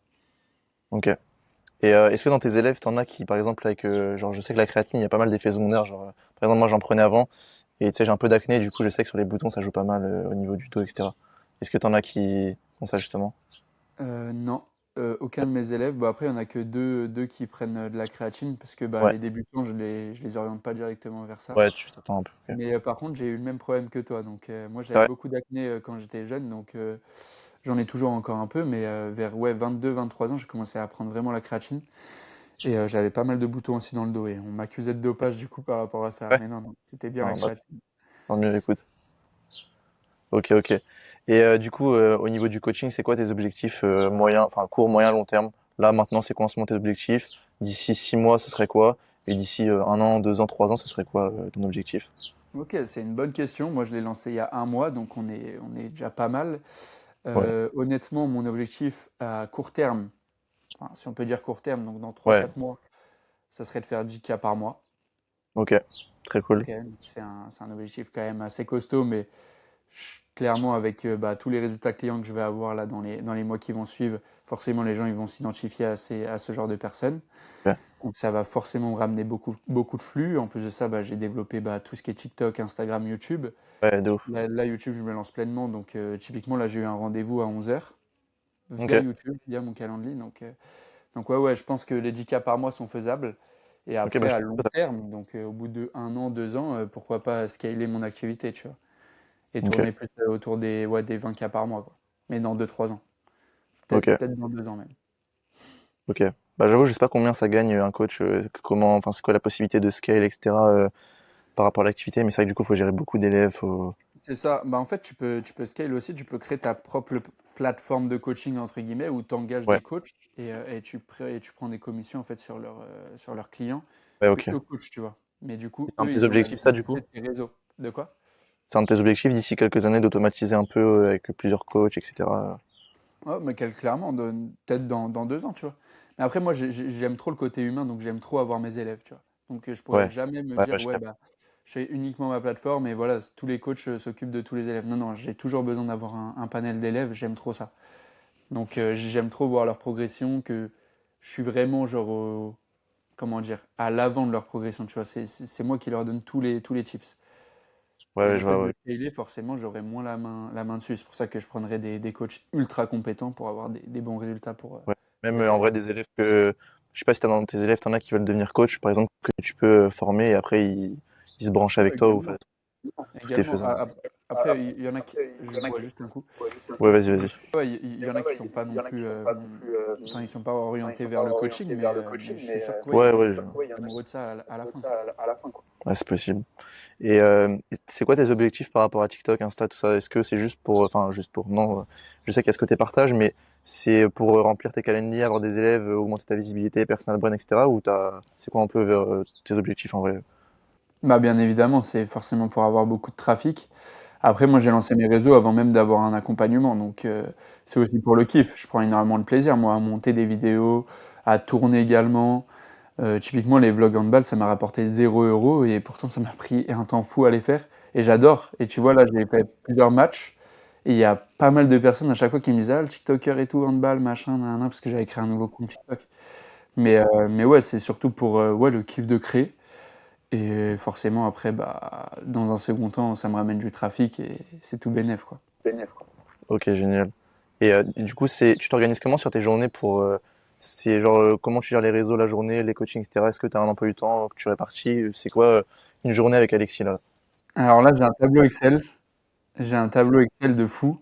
S1: Ok. Et est-ce que dans tes élèves, t'en as qui, par exemple, avec, genre, je sais que la créatine, il y a pas mal d'effets secondaires. Genre, par exemple, moi, j'en prenais avant, et tu sais, j'ai un peu d'acné, du coup, je sais que sur les boutons, ça joue pas mal au niveau du dos, etc. Est-ce que t'en as qui font ça justement?
S2: Non, aucun de mes élèves. Bah, après, il y en a que deux qui prennent de la créatine parce que bah,
S1: Ouais,
S2: les débutants, je les oriente pas directement vers ça.
S1: ouais, tu t'attends un peu. Ok.
S2: Mais par contre, j'ai eu le même problème que toi. Donc, moi,
S1: C'est
S2: j'avais
S1: vrai?
S2: beaucoup d'acné quand j'étais jeune. Donc, j'en ai toujours encore un peu. Mais vers ouais, 22, 23 ans, j'ai commencé à prendre vraiment la créatine. Et j'avais pas mal de boutons aussi dans le dos. Et on m'accusait de dopage du coup par rapport à ça.
S1: Ouais.
S2: Mais non, non, c'était bien la
S1: Non, bah,
S2: créatine.
S1: tant mieux, écoute. Ok, ok. Et du coup, au niveau du coaching, c'est quoi tes objectifs moyens, enfin court, moyen, long terme? Là, maintenant, c'est quoi en ce moment tes objectifs? D'ici 6 mois, ce serait quoi? Et d'ici 1 an, 2 ans, 3 ans, ce serait quoi ton objectif?
S2: Ok, c'est une bonne question. Moi, je l'ai lancé il y a un mois. Donc, on est déjà pas mal.
S1: Ouais,
S2: Honnêtement, mon objectif à court terme, enfin, si on peut dire court terme, donc dans trois
S1: ouais,
S2: quatre mois, ça serait de faire 10K par mois.
S1: ok, très cool.
S2: Ok, donc c'est un objectif quand même assez costaud, mais clairement avec bah, tous les résultats clients que je vais avoir là dans les mois qui vont suivre, forcément les gens ils vont s'identifier à ce genre de personnes.
S1: Ok.
S2: Donc ça va forcément me ramener beaucoup, beaucoup de flux. En plus de ça, bah, j'ai développé bah, tout ce qui est TikTok, Instagram, YouTube.
S1: Ouais, de ouf.
S2: Là, YouTube, je me lance pleinement. Donc typiquement, là, j'ai eu un rendez-vous à 11h via
S1: Ok,
S2: YouTube, via mon calendrier. Donc ouais, ouais, je pense que les 10K par mois sont faisables. Et
S1: ok, bah
S2: après,
S1: je
S2: à
S1: suis
S2: long terme, donc au bout de 1 an, 2 ans, pourquoi pas scaler mon activité, tu vois. Et
S1: ok,
S2: tourner plus autour des 20K par mois, quoi. Mais dans 2 3 ans. Peut-être
S1: ok,
S2: peut-être dans 2 ans même.
S1: ok. Bah j'avoue, je sais pas combien ça gagne un coach, comment, enfin c'est quoi la possibilité de scale, etc. Par rapport à l'activité, mais c'est vrai que du coup, faut gérer beaucoup d'élèves, faut...
S2: C'est ça. Bah, en fait, tu peux scale aussi, tu peux créer ta propre plateforme de coaching, entre guillemets, où tu engages
S1: Ouais,
S2: des coachs et tu prends des commissions en fait, sur leurs clients
S1: ouais,
S2: que
S1: ok.
S2: eux coachent, tu vois. Mais du coup,
S1: C'est un de
S2: eux,
S1: tes
S2: ils ont la
S1: objectifs, ça, du
S2: visibilité
S1: coup?
S2: de tes réseaux. De quoi?
S1: C'est un de tes objectifs d'ici quelques années d'automatiser un peu avec plusieurs coachs, etc.
S2: Ouais, mais clairement, peut-être dans 2 ans, tu vois. Mais après, moi, j'aime trop le côté humain, donc j'aime trop avoir mes élèves, tu vois. Donc je pourrais
S1: Ouais,
S2: jamais me
S1: ouais,
S2: dire,
S1: je
S2: ouais,
S1: capte.
S2: bah, je fais uniquement ma plateforme et voilà, tous les coachs s'occupent de tous les élèves. Non, non, j'ai toujours besoin d'avoir un panel d'élèves, j'aime trop ça. Donc j'aime trop voir leur progression, que je suis vraiment, genre, comment dire, à l'avant de leur progression, tu vois. C'est moi qui leur donne tous les tips.
S1: Ouais,
S2: Et
S1: ouais,
S2: le
S1: je
S2: fait
S1: vois,
S2: de
S1: ouais.
S2: scaler, forcément, j'aurai moins la main dessus. C'est pour ça que je prendrai des coachs ultra compétents pour avoir des bons résultats
S1: Ouais.
S2: pour
S1: Même
S2: les
S1: en
S2: élèves.
S1: vrai, des élèves que, je sais pas si t'as dans tes élèves, t'en as qui veulent devenir coach, par exemple, que tu peux former et après ils se branchent
S2: Ouais,
S1: avec toi ou
S2: également.
S1: enfin, tout est
S2: Également.
S1: faisable.
S2: Après, il y en a qui. Je bois juste un coup.
S1: Ouais, vas-y, vas-y.
S2: Ouais, il y en a qui sont pas non plus. Enfin, ils sont pas orientés vers le coaching, mais je suis sûr que ouais,
S1: Ouais,
S2: il y en a
S1: ouais,
S2: qui sont amoureux de ça à la fin, quoi.
S1: ouais, c'est possible. Et c'est quoi tes objectifs par rapport à TikTok, Insta, tout ça? Est-ce que c'est juste pour, enfin, juste pour, non, je sais qu'il y a ce côté partage, mais c'est pour remplir tes calendriers, avoir des élèves, augmenter ta visibilité, personal brand, etc. Ou c'est quoi un peu tes objectifs en vrai?
S2: Bah, bien évidemment, c'est forcément pour avoir beaucoup de trafic. Après, moi, j'ai lancé mes réseaux avant même d'avoir un accompagnement, donc c'est aussi pour le kiff. Je prends énormément de plaisir, moi, à monter des vidéos, à tourner également. Typiquement, les vlogs handball, ça m'a rapporté 0 € et pourtant, ça m'a pris un temps fou à les faire. Et j'adore. Et tu vois, là, j'ai fait plusieurs matchs et il y a pas mal de personnes à chaque fois qui me disent: «Ah, le TikToker et tout, handball, machin, nin, nin», parce que j'avais créé un nouveau compte TikTok. Mais ouais, c'est surtout pour ouais, le kiff de créer. Et forcément, après, bah, dans un second temps, ça me ramène du trafic et c'est tout bénef, quoi.
S1: Ok, génial. Et du coup, tu t'organises comment sur tes journées pour C'est genre, comment tu gères les réseaux, la journée, les coachings, etc. Est-ce que tu as un emploi du temps que tu répartis? C'est quoi une journée avec Alexis là?
S2: Alors là, j'ai un tableau Excel. J'ai un tableau Excel de fou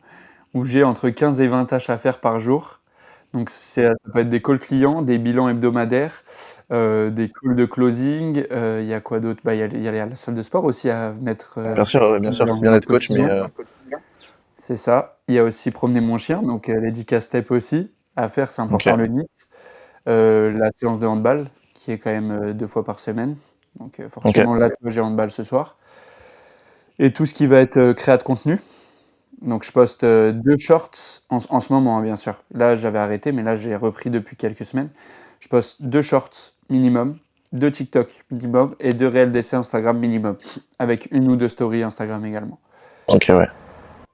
S2: où j'ai entre 15 et 20 tâches à faire par jour. Donc ça peut être des calls clients, des bilans hebdomadaires, des calls de closing. Il y a quoi d'autre? Bah, il y a la salle de sport aussi à mettre
S1: Bien sûr, ouais, bien sûr, c'est bien
S2: dans le
S1: d'être coach, mais
S2: quotidien. C'est ça. Il y a aussi promener mon chien, donc les 10K steps aussi à faire, c'est important
S1: ok,
S2: le NIT. La séance de handball, qui est quand même 2 fois par semaine. Donc
S1: ok,
S2: forcément, là, tu vois, j'ai handball ce soir. Et tout ce qui va être créa de contenu. Donc je poste 2 shorts en ce moment, hein, bien sûr. Là, j'avais arrêté, mais là, j'ai repris depuis quelques semaines. Je poste 2 shorts minimum, 2 TikTok minimum et 2 réels d'essai Instagram minimum, avec 1 ou 2 stories Instagram également.
S1: ok, ouais.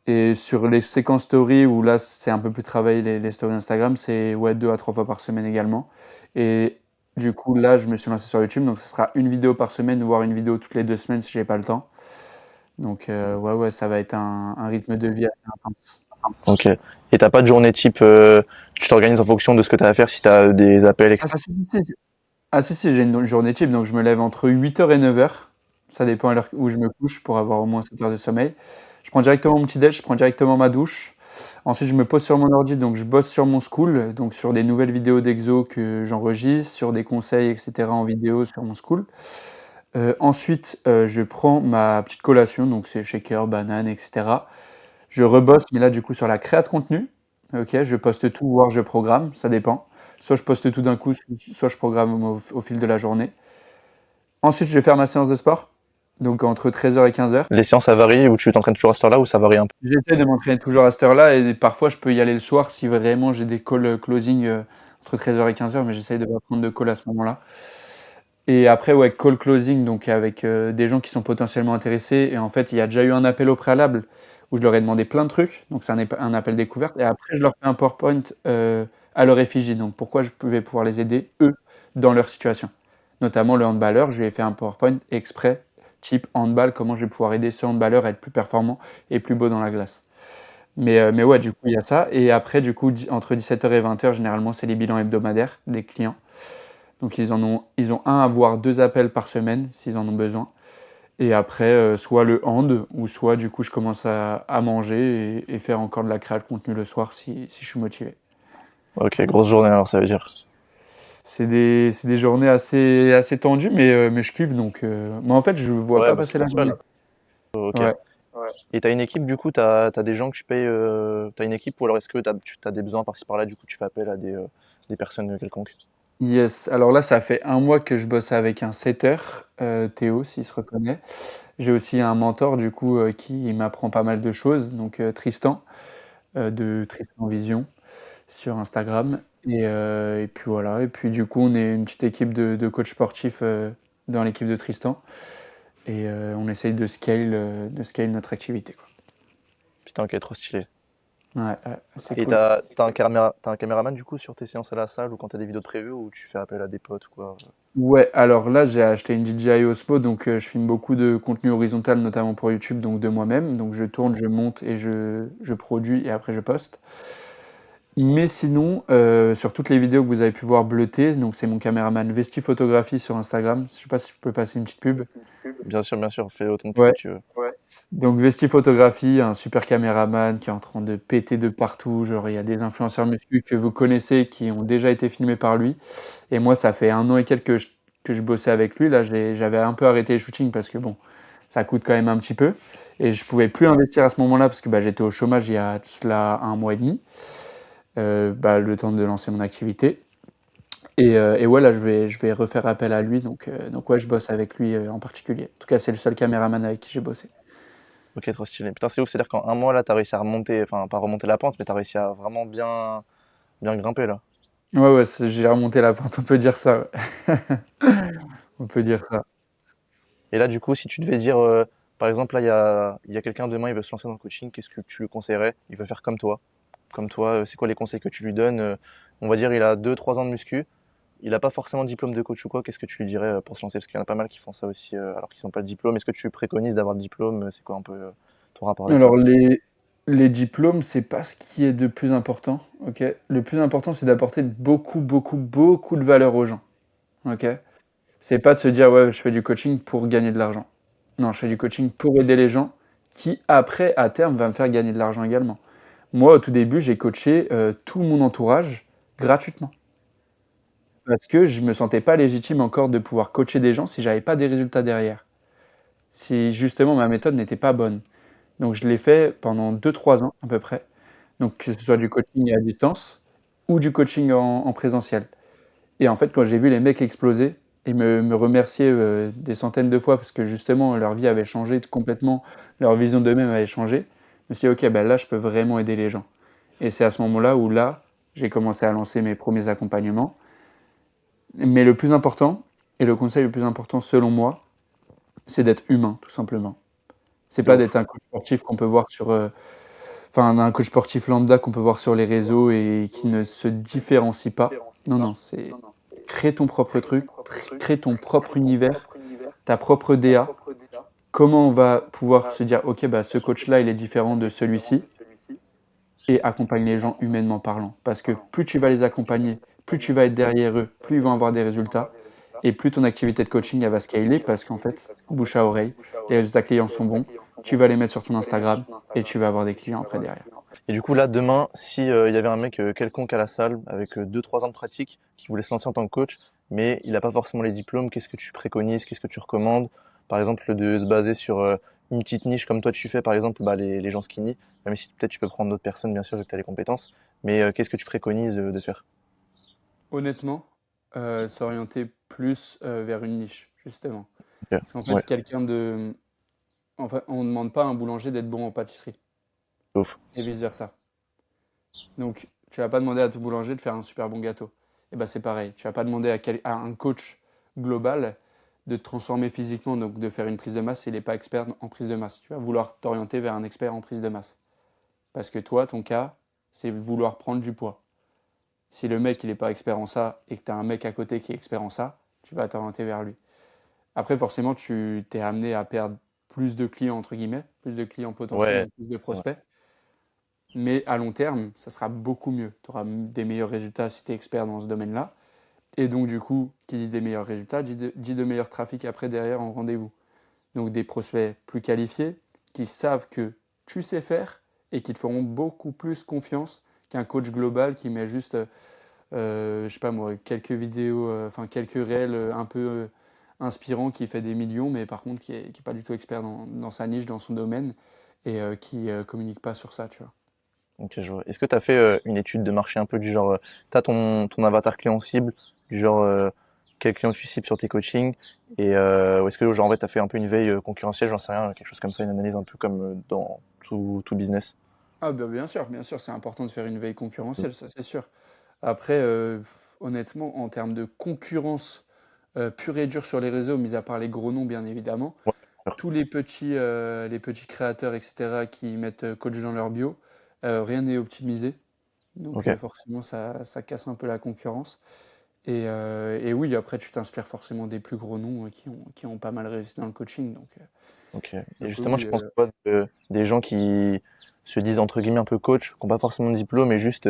S2: Et sur les séquences stories, où là, c'est un peu plus travaillé, les stories Instagram, c'est ouais, 2 à 3 fois par semaine également. Et du coup, là, je me suis lancé sur YouTube, donc ce sera une vidéo par semaine, voire une vidéo toutes les 2 semaines si j'ai pas le temps. Donc ouais, ouais, ça va être un rythme de vie assez intense.
S1: Ok. Et t'as pas de journée type, tu t'organises en fonction de ce que t'as à faire si t'as des appels,
S2: Ah
S1: etc.
S2: si, si, si. Ah si, si, j'ai une journée type, donc je me lève entre 8 heures et 9 heures. Ça dépend à l'heure où je me couche pour avoir au moins 7 heures de sommeil. Je prends directement mon petit déj, je prends directement ma douche. Ensuite, je me pose sur mon ordi, donc je bosse sur mon school, donc sur des nouvelles vidéos d'exo que j'enregistre, sur des conseils, etc. en vidéo sur mon school. Ensuite, je prends ma petite collation, donc c'est shaker, banane, etc. Je rebosse, mais là, du coup, sur la créa de contenu. Ok, je poste tout, voire je programme, ça dépend. Soit je poste tout d'un coup, soit je programme au fil de la journée. Ensuite, je vais faire ma séance de sport, donc entre 13 heures et 15 heures.
S1: Les séances, ça varie ou tu t'entraînes toujours à cette heure-là ou ça varie un peu?
S2: J'essaie de m'entraîner toujours à cette heure-là et parfois je peux y aller le soir si vraiment j'ai des calls closing entre 13 heures et 15 heures, mais j'essaie de pas prendre de call à ce moment-là. Et après, ouais, call closing, donc avec des gens qui sont potentiellement intéressés. Et en fait, il y a déjà eu un appel au préalable où je leur ai demandé plein de trucs. Donc c'est un appel découverte. Et après, je leur fais un PowerPoint à leur effigie. Donc pourquoi je pouvais pouvoir les aider, eux, dans leur situation. Notamment le handballeur, je lui ai fait un PowerPoint exprès, type handball, comment je vais pouvoir aider ce handballeur à être plus performant et plus beau dans la glace. Mais ouais, du coup, il y a ça. Et après, du coup, entre 17 heures et 20 heures, généralement, c'est les bilans hebdomadaires des clients. Donc ils ont 1 voire 2 appels par semaine s'ils en ont besoin. Et après, soit le hand, ou soit du coup je commence à manger et faire encore de la créa de contenu le soir si je suis motivé.
S1: Ok, grosse journée alors ça veut dire.
S2: C'est des journées assez tendues, mais je kiffe donc. Moi en fait, je vois
S1: Ouais,
S2: pas
S1: bah c'est
S2: passer
S1: le
S2: la
S1: principal.
S2: journée.
S1: Ok.
S2: Ouais.
S1: Et t'as une équipe du coup, t'as des gens que tu payes, t'as une équipe ou alors est-ce que t'as des besoins par-ci par-là, du coup tu fais appel à des personnes quelconques?
S2: Yes. Alors là, ça fait un mois que je bosse avec un setter, Théo, s'il se reconnaît. J'ai aussi un mentor du coup qui m'apprend pas mal de choses, donc Tristan, de Tristan Vision, sur Instagram. Et puis voilà. Et puis du coup, on est une petite équipe de coachs sportifs dans l'équipe de Tristan. Et on essaye de scale notre activité, quoi.
S1: Putain, ok, trop stylé.
S2: Ouais, ouais, c'est
S1: Et
S2: cool.
S1: t'as un caméraman du coup sur tes séances à la salle ou quand t'as des vidéos de prévues ou tu fais appel à des potes ou quoi?
S2: Ouais, alors là, j'ai acheté une DJI Osmo, donc je filme beaucoup de contenu horizontal, notamment pour YouTube, donc de moi-même. Donc je tourne, je monte et je produis et après je poste. Mais sinon, sur toutes les vidéos que vous avez pu voir bleutées, donc c'est mon caméraman Vesti Photographie sur Instagram. Je sais pas si je peux passer une petite pub.
S1: Bien sûr, fais autant de pubs
S2: Ouais.
S1: que tu veux.
S2: Donc Vesti Photographie, un super caméraman qui est en train de péter de partout. Genre, il y a des influenceurs muscu que vous connaissez qui ont déjà été filmés par lui. Et moi, ça fait 1 an et quelques que je bossais avec lui. Là, j'avais un peu arrêté les shootings parce que bon, ça coûte quand même un petit peu. Et je pouvais plus investir à ce moment-là parce que bah, j'étais au chômage il y a de cela un mois et demi. Bah, le temps de lancer mon activité. Et ouais, là, je vais refaire appel à lui. Donc ouais, je bosse avec lui en particulier. En tout cas, c'est le seul caméraman avec qui j'ai bossé.
S1: Ok, trop stylé. Putain, c'est ouf, c'est-à-dire qu'en un mois là, t'as réussi à remonter, enfin pas remonter la pente, mais t'as réussi à vraiment bien grimper là.
S2: Ouais, ouais, j'ai remonté la pente, on peut dire ça. Ouais. On peut dire ça.
S1: Et là, du coup, si tu devais dire, par exemple, là, il y a quelqu'un demain, il veut se lancer dans le coaching, qu'est-ce que tu lui conseillerais? Il veut faire comme toi. Comme toi, c'est quoi les conseils que tu lui donnes? On va dire, il a 2 3 ans de muscu, il n'a pas forcément de diplôme de coach ou quoi, qu'est-ce que tu lui dirais pour se lancer? Parce qu'il y en a pas mal qui font ça aussi, alors qu'ils n'ont pas le diplôme. Est-ce que tu préconises d'avoir le diplôme? C'est quoi un peu ton rapport avec ça?
S2: Alors, Les diplômes, c'est pas ce qui est de plus important, ok? Le plus important, c'est d'apporter beaucoup, beaucoup, beaucoup de valeur aux gens, ok? C'est pas de se dire, ouais, je fais du coaching pour gagner de l'argent. Non, je fais du coaching pour aider les gens qui, après, à terme, va me faire gagner de l'argent également. Moi, au tout début, j'ai coaché tout mon entourage gratuitement. Parce que je me sentais pas légitime encore de pouvoir coacher des gens si j'avais pas des résultats derrière. Si justement ma méthode n'était pas bonne. Donc je l'ai fait pendant 2, 3 ans à peu près. Donc que ce soit du coaching à distance ou du coaching en présentiel. Et en fait, quand j'ai vu les mecs exploser et me remercier des centaines de fois parce que justement leur vie avait changé complètement, leur vision d'eux-mêmes avait changé, je me suis dit, ok, ben là, je peux vraiment aider les gens. Et c'est à ce moment-là où là, j'ai commencé à lancer mes premiers accompagnements. Mais le plus important, et le conseil le plus important selon moi, c'est d'être humain, tout simplement. C'est
S1: De
S2: pas
S1: ouf.
S2: d'être un coach sportif qu'on peut voir sur, enfin, un coach sportif lambda qu'on peut voir sur les réseaux et qui ne se différencie pas. Non, non, c'est crée ton propre truc, crée ton propre univers, ta propre DA. Comment on va pouvoir se dire, ok, bah ce coach-là, il est différent de celui-ci, et accompagne les gens humainement parlant. Parce que plus tu vas les accompagner, plus tu vas être derrière eux, plus ils vont avoir des résultats, et plus ton activité de coaching elle va scaler, parce qu'en fait, bouche à oreille, les résultats clients sont bons, tu vas les mettre sur ton Instagram, et tu vas avoir des clients après derrière.
S1: Et du coup, là, demain, si il y avait un mec quelconque à la salle avec 2-3 ans de pratique qui voulait se lancer en tant que coach, mais il n'a pas forcément les diplômes, qu'est-ce que tu préconises, qu'est-ce que tu recommandes? Par exemple, de se baser sur une petite niche comme toi tu fais, par exemple, bah, les gens skinny, même si peut-être tu peux prendre d'autres personnes, bien sûr, vu que tu as les compétences, mais qu'est-ce que tu préconises de faire?
S2: Honnêtement, s'orienter plus vers une niche, justement.
S1: Ok.
S2: Parce qu'en
S1: Ouais,
S2: fait, quelqu'un de... Enfin, on ne demande pas à un boulanger d'être bon en pâtisserie,
S1: ouf.
S2: et vice-versa. Donc, tu vas pas demander à ton boulanger de faire un super bon gâteau. Et ben c'est pareil. Tu vas pas demander à un coach global de te transformer physiquement, donc de faire une prise de masse s'il n'est pas expert en prise de masse. Tu vas vouloir t'orienter vers un expert en prise de masse. Parce que toi, ton cas, c'est vouloir prendre du poids. Si le mec, il n'est pas expert en ça et que tu as un mec à côté qui est expert en ça, tu vas t'orienter vers lui. Après, forcément, tu t'es amené à perdre plus de clients, entre guillemets, plus de clients potentiels,
S1: Ouais,
S2: donc plus de
S1: c'est vrai.
S2: prospects. Mais à long terme, ça sera beaucoup mieux. Tu auras des meilleurs résultats si tu es expert dans ce domaine-là. Et donc, du coup, qui dit des meilleurs résultats, dit de meilleurs trafics après derrière en rendez-vous. Donc, des prospects plus qualifiés qui savent que tu sais faire et qui te feront beaucoup plus confiance qu'un coach global qui met juste, je sais pas moi, quelques vidéos, enfin quelques réels un peu inspirants qui fait des millions, mais par contre qui est pas du tout expert dans sa niche, dans son domaine et qui communique pas sur ça, tu vois.
S1: Ok, je vois. Est-ce que tu as fait une étude de marché un peu du genre, tu as ton avatar client cible, du genre, quel client tu cibles sur tes coachings, et ou est-ce que genre, en fait, tu as fait un peu une veille concurrentielle, j'en sais rien, quelque chose comme ça, une analyse un peu comme dans tout business?
S2: Ah bah, bien sûr, c'est important de faire une veille concurrentielle, ça c'est sûr. Après, honnêtement, en termes de concurrence pure et dure sur les réseaux, mis à part les gros noms bien évidemment,
S1: Ouais, sûr.
S2: tous les petits créateurs, etc., qui mettent coach dans leur bio, rien n'est optimisé. Donc
S1: Ok.
S2: forcément, ça casse un peu la concurrence. Et oui, après, tu t'inspires forcément des plus gros noms qui ont pas mal réussi dans le coaching.
S1: Ok. Et
S2: Donc
S1: justement,
S2: oui,
S1: tu penses quoi des gens qui se disent entre guillemets un peu coach, qui n'ont pas forcément de diplôme, mais juste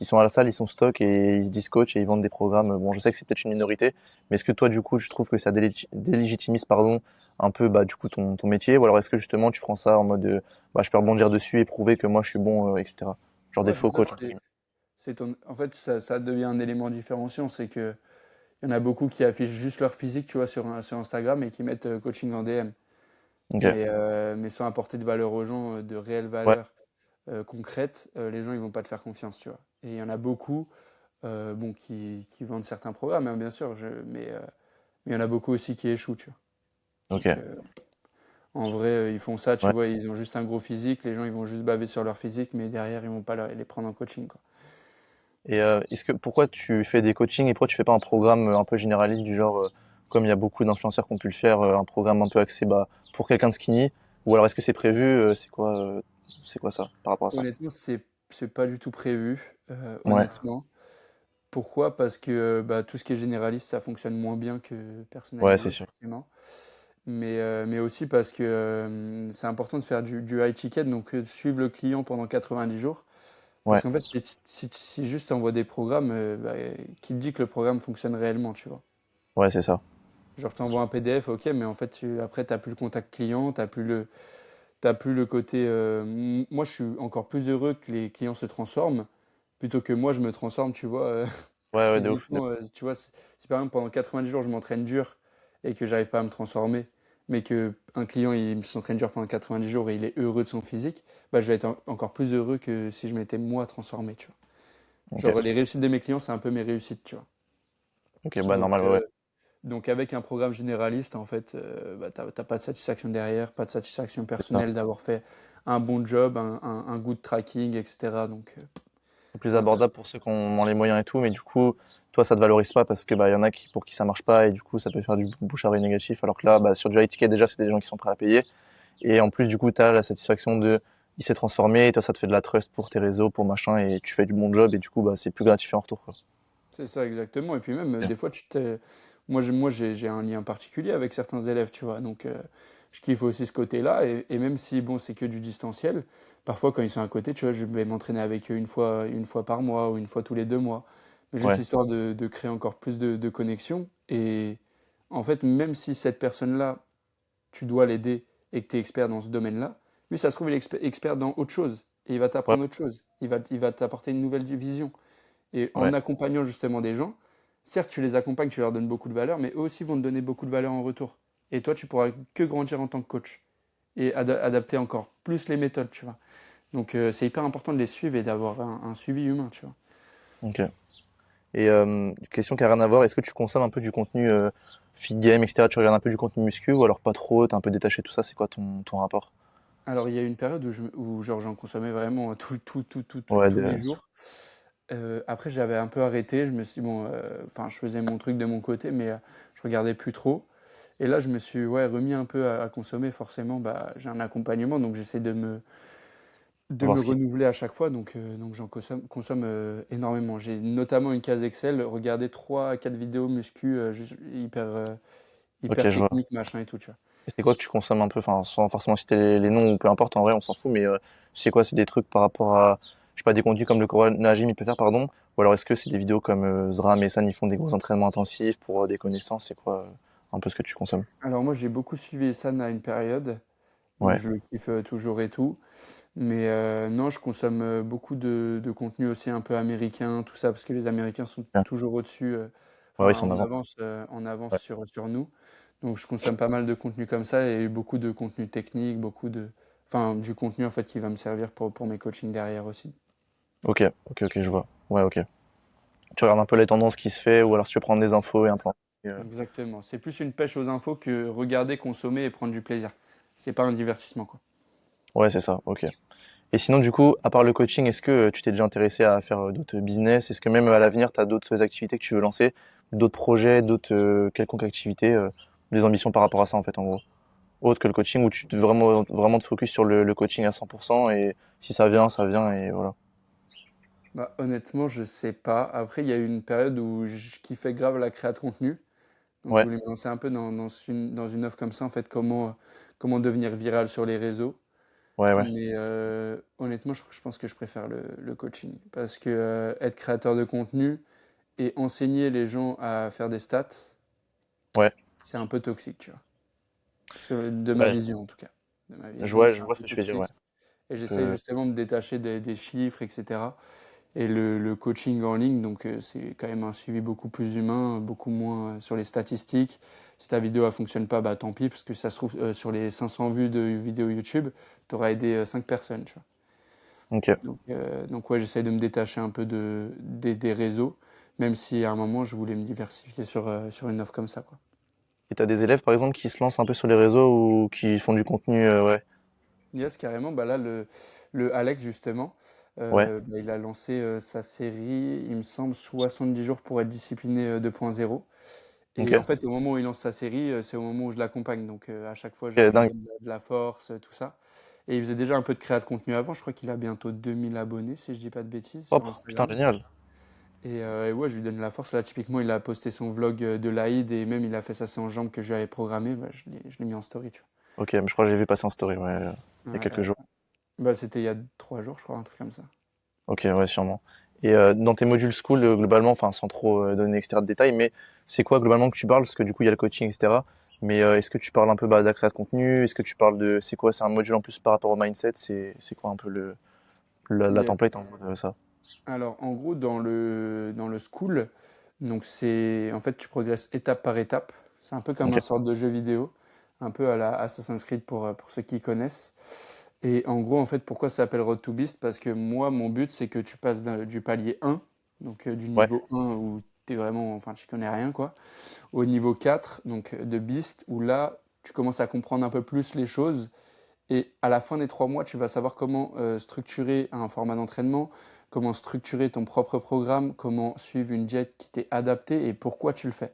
S1: ils sont à la salle, ils sont stock et ils se disent coach et ils vendent des programmes. Bon, je sais que c'est peut-être une minorité, mais est-ce que toi, du coup, tu trouves que ça délégitimise, pardon, un peu bah, du coup ton métier, ou alors est-ce que justement tu prends ça en mode bah, je peux rebondir dessus et prouver que moi je suis bon, etc. Genre des
S2: ouais, c'est
S1: faux
S2: ça.
S1: coachs entre guillemets.
S2: En fait, ça devient un élément différenciant. C'est que il y en a beaucoup qui affichent juste leur physique, tu vois, sur Instagram et qui mettent coaching en DM.
S1: Ok.
S2: Mais sans apporter de valeur aux gens, de réelles
S1: Ouais.
S2: valeurs concrètes, les gens ils vont pas te faire confiance, tu vois. Et il y en a beaucoup bon, qui vendent certains programmes, hein, bien sûr, mais il y en a beaucoup aussi qui échouent, tu vois.
S1: Ok.
S2: Donc en vrai, ils font ça, tu
S1: Ouais.
S2: vois, ils ont juste un gros physique, les gens ils vont juste baver sur leur physique, mais derrière ils vont pas les prendre en coaching, quoi.
S1: Et pourquoi tu fais des coachings et pourquoi tu fais pas un programme un peu généraliste du genre, comme il y a beaucoup d'influenceurs qui ont pu le faire, un programme un peu axé bah, pour quelqu'un de skinny? Ou alors est-ce que c'est prévu? C'est quoi ça par rapport à ça?
S2: Honnêtement, c'est pas du tout prévu,
S1: Ouais,
S2: honnêtement. Pourquoi? Parce que bah, tout ce qui est généraliste, ça fonctionne moins bien que
S1: ouais, c'est
S2: personnalisé,
S1: sûr.
S2: forcément. mais aussi parce que c'est important de faire du high ticket, donc de suivre le client pendant 90 jours. Parce
S1: Ouais,
S2: qu'en fait, si juste t'envoies des programmes, bah, qui te dit que le programme fonctionne réellement, tu vois.
S1: ouais, c'est ça.
S2: Genre, t'envoies un PDF, ok, mais en fait, après, t'as plus le contact client, t'as plus le côté. Moi, je suis encore plus heureux que les clients se transforment, plutôt que moi, je me transforme, tu vois,
S1: Ouais, ouais, de ouf.
S2: physiquement. Tu vois, si par exemple, pendant 90 jours, je m'entraîne dur et que j'arrive pas à me transformer, mais que un client, il s'entraîne dur pendant 90 jours et il est heureux de son physique, bah, je vais être encore plus heureux que si je m'étais moi transformé, tu vois.
S1: Ok,
S2: Genre, les réussites de mes clients, c'est un peu mes réussites, tu vois.
S1: ok, bah
S2: Donc,
S1: normal, ouais, ouais.
S2: avec un programme généraliste, en fait, bah, t'as pas de satisfaction derrière, pas de satisfaction
S1: C'est ça.
S2: personnelle d'avoir fait un bon job, un good tracking, etc. Donc,
S1: C'est plus
S2: c'est
S1: abordable
S2: intéressant.
S1: pour ceux qui ont les moyens et tout, mais du coup, toi, ça te valorise pas parce que bah, y en a qui, pour qui ça marche pas et du coup, ça peut faire du bouche à oreille négatif. Alors que là, bah, sur du high ticket, déjà, c'est des gens qui sont prêts à payer. Et en plus, du coup, tu as la satisfaction de il s'est transformé et toi, ça te fait de la trust pour tes réseaux, pour machin et tu fais du bon job et du coup, bah, c'est plus gratifiant en retour, quoi.
S2: C'est ça, exactement. Et puis même,
S1: Ok.
S2: des fois, j'ai un lien particulier avec certains élèves, tu vois. Donc, je kiffe aussi ce côté-là. Et même si, bon, c'est que du distanciel, parfois, quand ils sont à côté, tu vois, je vais m'entraîner avec eux une fois par mois ou une fois tous les 2 mois. Mais juste
S1: Ouais,
S2: histoire de créer encore plus de connexion. Et en fait, même si cette personne-là, tu dois l'aider et que tu es expert dans ce domaine-là, lui, ça se trouve, il est expert dans autre chose. Et il va
S1: ouais,
S2: t'apprendre autre chose. Il va t'apporter une nouvelle vision. Et en
S1: ouais,
S2: accompagnant justement des gens, certes, tu les accompagnes, tu leur donnes beaucoup de valeur, mais eux aussi vont te donner beaucoup de valeur en retour. Et toi, tu pourras que grandir en tant que coach et adapter encore plus les méthodes, tu vois. Donc, c'est hyper important de les suivre et d'avoir un suivi humain, tu vois.
S1: ok. Et question qui a rien à voir, est-ce que tu consommes un peu du contenu feed game, etc. Tu regardes un peu du contenu muscu ou alors pas trop, t'es un peu détaché de tout ça, c'est quoi ton rapport?
S2: Alors, il y a une période où genre, j'en consommais vraiment
S1: Ouais,
S2: tous les jours. Après, j'avais un peu arrêté. Je me suis dit, bon, enfin, je faisais mon truc de mon côté, mais je regardais plus trop. Et là, je me suis ouais, remis un peu à consommer. Forcément, bah, j'ai un accompagnement, donc j'essaie de
S1: voir
S2: me
S1: ce qui.
S2: renouveler à chaque fois. Donc j'en consomme énormément. J'ai notamment une case Excel, regarder 3 à 4 vidéos muscu
S1: Ok,
S2: hyper
S1: je vois.
S2: techniques, machin et tout, tu vois.
S1: Et c'est quoi que tu consommes un peu, enfin, sans forcément citer les noms ou peu importe, en vrai, on s'en fout, mais c'est quoi? C'est des trucs par rapport à, je sais pas, des contenus comme le Corona Gym, il peut faire, pardon, ou alors est-ce que c'est des vidéos comme Zram et San, ils font des gros entraînements intensifs pour des connaissances, c'est quoi un peu ce que tu consommes?
S2: Alors moi, j'ai beaucoup suivi San à une période, donc
S1: Ouais,
S2: je le kiffe toujours et tout. Mais non, je consomme beaucoup de contenu aussi un peu américain, tout ça, parce que les Américains sont
S1: bien.
S2: toujours au-dessus,
S1: Ouais, ouais,
S2: enfin
S1: ils sont en avant.
S2: en avance
S1: Ouais.
S2: sur nous. Donc je consomme pas mal de contenu comme ça et beaucoup de contenu technique, enfin du contenu en fait qui va me servir pour mes coachings derrière aussi.
S1: Ok, ok, ok, je vois. Ouais, ok. Tu regardes un peu les tendances qui se fait, ou alors si tu veux prendre des infos et un peu.
S2: Exactement. C'est plus une pêche aux infos que regarder, consommer et prendre du plaisir. C'est pas un divertissement, quoi.
S1: Ouais, c'est ça, ok. Et sinon, du coup, à part le coaching, est-ce que tu t'es déjà intéressé à faire d'autres business? Est-ce que même à l'avenir, tu as d'autres activités que tu veux lancer, d'autres projets, d'autres quelconques activités, des ambitions par rapport à ça, en fait, en gros? Autre que le coaching, où tu te vraiment te focus sur le coaching à 100% et si ça vient et voilà.
S2: Bah, honnêtement, je sais pas. Après, il y a eu une période où je kiffais grave la créa de contenu. Donc, je
S1: Ouais,
S2: voulais me lancer un peu dans une offre comme ça, en fait, comment devenir viral sur les réseaux.
S1: ouais, ouais,
S2: Mais honnêtement, je pense que je préfère le coaching. Parce que être créateur de contenu et enseigner les gens à faire des stats,
S1: ouais,
S2: c'est un peu toxique, tu vois. De ma
S1: ouais.
S2: vision, en tout cas. De ma vision, c'est
S1: Je
S2: un
S1: vois ce
S2: peu
S1: que tu veux dire, ouais.
S2: toxique. Et j'essaye
S1: Que-
S2: justement de me détacher des chiffres, etc. Et le coaching en ligne, donc c'est quand même un suivi beaucoup plus humain, beaucoup moins sur les statistiques. Si ta vidéo ne fonctionne pas, bah tant pis, parce que ça se trouve sur les 500 vues de vidéo YouTube, tu auras aidé 5 personnes, tu vois.
S1: Ok.
S2: Donc ouais, j'essaye de me détacher un peu des réseaux, même si à un moment je voulais me diversifier sur une offre comme ça, quoi.
S1: Et t'as des élèves, par exemple, qui se lancent un peu sur les réseaux ou qui font du contenu, ouais.
S2: Yes, carrément. Bah là, le Alex, justement,
S1: Ouais,
S2: bah, il a lancé sa série, il me semble, 70 jours pour être discipliné 2.0.
S1: ok.
S2: Et en fait, au moment où il lance sa série, c'est au moment où je l'accompagne. Donc à chaque fois,
S1: Ok,
S2: je lui
S1: dingue.
S2: donne de la force, tout ça. Et il faisait déjà un peu de créa de contenu avant. Je crois qu'il a bientôt 2000 abonnés, si je dis pas de bêtises, sur
S1: Propre, putain,
S2: Instagram.
S1: génial.
S2: Et ouais, je lui donne la force. Là, typiquement, il a posté son vlog de l'Aïd et même il a fait ça en jambes que j'avais programmé. Bah, je l'ai mis en story, tu
S1: Ok, mais je crois que j'ai vu passer en story, ouais, il y a
S2: vois.
S1: quelques jours.
S2: Bah, c'était il y a 3 jours, je crois, un truc comme ça.
S1: Ok, ouais, sûrement. Et dans tes modules school, globalement, enfin, sans trop donner extra de détails, mais c'est quoi globalement que tu parles? Parce que du coup, il y a le coaching, etc. Mais est-ce que tu parles un peu bah, de la création de contenu? Est-ce que tu parles de, c'est quoi? C'est un module en plus par rapport au mindset? C'est quoi un peu la
S2: Yes.
S1: template en gros de ça?
S2: Alors, en gros, dans le school, donc c'est en fait tu progresses étape par étape. C'est un peu comme
S1: Ok,
S2: un sorte de jeu vidéo, un peu à la Assassin's Creed pour ceux qui connaissent. Et en gros, en fait, pourquoi ça s'appelle Road to Beast? Parce que moi, mon but, c'est que tu passes du palier 1, donc du
S1: ouais,
S2: niveau 1 où t'es vraiment, enfin, tu connais rien, quoi, au niveau 4, donc de Beast, où là, tu commences à comprendre un peu plus les choses et à la fin des 3 mois, tu vas savoir comment structurer un format d'entraînement, comment structurer ton propre programme, comment suivre une diète qui t'est adaptée et pourquoi tu le fais.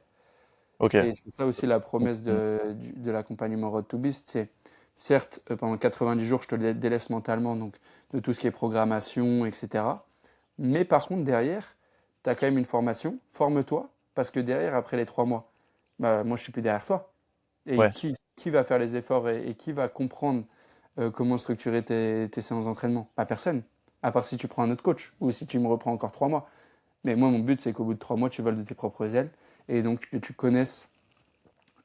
S1: ok.
S2: Et c'est ça aussi la
S1: Donc,
S2: promesse de l'accompagnement Road to Beast, c'est certes, pendant 90 jours, je te délaisse mentalement, donc de tout ce qui est programmation, etc. Mais par contre, derrière, tu as quand même une formation, forme-toi, parce que derrière, après les 3 mois, bah, moi, je suis plus derrière toi. Et
S1: ouais,
S2: qui va faire les efforts et qui va comprendre comment structurer tes séances d'entraînement? Pas personne. À part si tu prends un autre coach ou si tu me reprends encore 3 mois. Mais moi, mon but, c'est qu'au bout de 3 mois, tu voles de tes propres ailes et donc que tu connaisses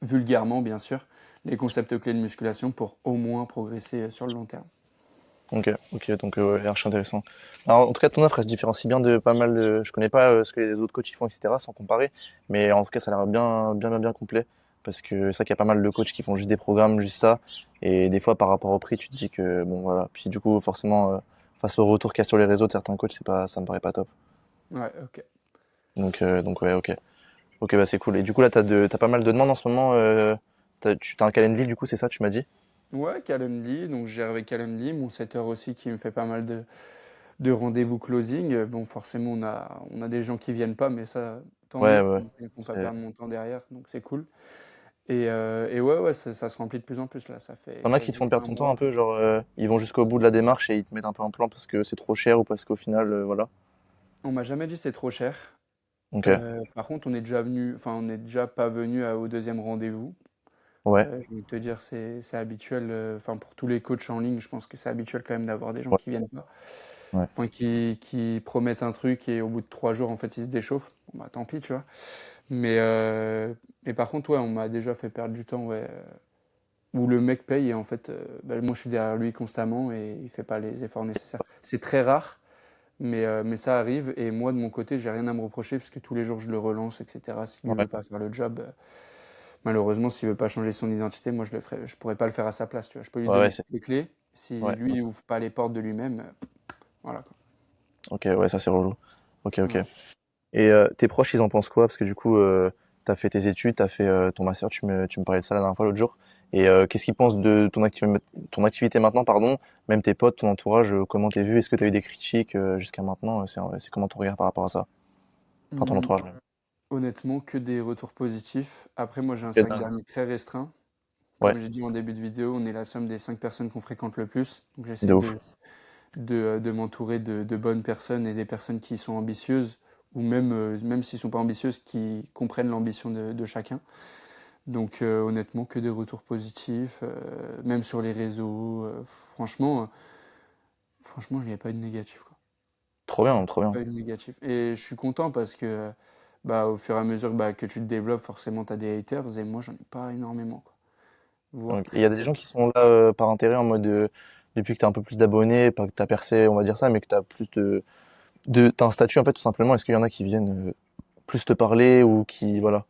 S2: vulgairement, bien sûr, les concepts clés de musculation pour au moins progresser sur le long terme.
S1: ok, donc ouais, archi intéressant. Alors, en tout cas, ton offre, elle se différencie bien de pas mal de, je connais pas ce que les autres coachs ils font, etc., sans comparer, mais en tout cas, ça a l'air bien complet, parce que c'est vrai qu'il y a pas mal de coachs qui font juste des programmes, juste ça, et des fois, par rapport au prix, tu te dis que, bon, voilà, puis du coup, forcément, face au retour qu'il y a sur les réseaux de certains coachs, ça me paraît pas top.
S2: Ouais, ok.
S1: Donc ouais, ok. Ok, bah c'est cool. Et du coup, là, t'as pas mal de demandes en ce moment, t'as un calendrier, du coup, c'est ça, tu m'as dit?
S2: Ouais, Calendly, donc je gère avec Calendly, mon setter aussi qui me fait pas mal de rendez-vous closing. Bon, forcément, on a des gens qui viennent pas, mais ça, tant
S1: Ouais,
S2: mieux.
S1: ouais, ouais.
S2: Ils ne font pas
S1: C'est-
S2: perdre mon temps derrière, donc c'est cool. Et ouais, ouais, ça se remplit de plus en plus là. Ça fait
S1: T'en as qui te font
S2: quasi
S1: perdre
S2: un
S1: ton temps un
S2: mois.
S1: peu, genre ils vont jusqu'au bout de la démarche et ils te mettent un peu un plan parce que c'est trop cher ou parce qu'au final, voilà.
S2: On m'a jamais dit c'est trop cher.
S1: Ok,
S2: Par contre, on est déjà pas venu au deuxième rendez-vous.
S1: ouais,
S2: Je vais te dire, c'est habituel. Enfin, pour tous les coachs en ligne, je pense que c'est habituel quand même d'avoir des gens
S1: ouais,
S2: qui viennent pas.
S1: ouais.
S2: Enfin, qui promettent un truc et au bout de 3 jours, en fait, ils se déchauffent. Bon, bah, tant pis, tu vois. Mais par contre, ouais, on m'a déjà fait perdre du temps, ouais. Où le mec paye et en fait, bah, moi, je suis derrière lui constamment et il fait pas les efforts nécessaires. C'est très rare, mais ça arrive. Et moi, de mon côté, j'ai rien à me reprocher parce que tous les jours, je le relance, etc. Si lui
S1: Ouais,
S2: veut pas faire le job, malheureusement, s'il veut pas changer son identité, moi, je pourrais pas le faire à sa place, tu vois. Je peux lui
S1: ouais,
S2: donner
S1: c'est,
S2: toutes les clés. Si
S1: ouais.
S2: lui, il ouvre pas les portes de lui-même, voilà, quoi.
S1: Ok, ouais, ça c'est relou. Ok, ok.
S2: Ouais.
S1: Et tes proches, ils en pensent quoi? Parce que du coup, t'as fait tes études, t'as fait ton master, tu me parlais de ça la dernière fois l'autre jour. Et qu'est-ce qu'ils pensent de ton activité maintenant, pardon? Même tes potes, ton entourage, comment t'es vu? Est-ce que t'as eu des critiques jusqu'à maintenant? C'est comment ton regard par rapport à ça? Enfin, ton
S2: Hum,
S1: entourage même.
S2: Honnêtement, que des retours positifs. Après, moi, j'ai un
S1: Ok,
S2: cercle d'amis très restreint.
S1: ouais,
S2: Comme j'ai dit en début de vidéo, on est la somme des 5 personnes qu'on fréquente le plus. Donc, j'essaie
S1: de ouf.
S2: de m'entourer de bonnes personnes et des personnes qui sont ambitieuses, ou même s'ils ne sont pas ambitieuses, qui comprennent l'ambition de chacun. Donc, honnêtement, que des retours positifs, même sur les réseaux. Franchement, franchement, il n'y a pas eu de négatif, quoi.
S1: Trop bien, trop bien.
S2: Pas eu de négatif. Et je suis content parce que, bah, au fur et à mesure que tu te développes, forcément, tu as des haters, et moi, j'en ai pas énormément, quoi. Voire
S1: Donc, il y
S2: très,
S1: a des
S2: très
S1: gens
S2: peu.
S1: qui sont là par intérêt en mode depuis que tu as un peu plus d'abonnés, pas que tu as percé, on va dire ça, mais que tu as plus t'as un statut en fait tout simplement. Est-ce qu'il y en a qui viennent plus te parler ou qui voilà.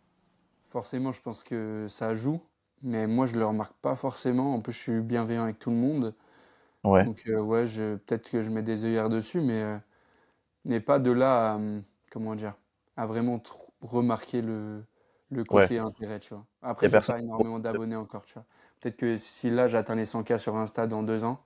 S2: Forcément, je pense que ça joue, mais moi, je le remarque pas forcément. En plus, je suis bienveillant avec tout le monde.
S1: Ouais,
S2: Donc, ouais, peut-être que je mets des œillères dessus, mais pas de là à, comment dire, à vraiment remarquer le
S1: ouais.
S2: côté intérêt, tu vois.
S1: Il y
S2: Après,
S1: a
S2: j'ai
S1: personne.
S2: pas énormément d'abonnés encore, tu vois. Peut-être que si là, j'atteins les 100K sur Insta dans 2 ans,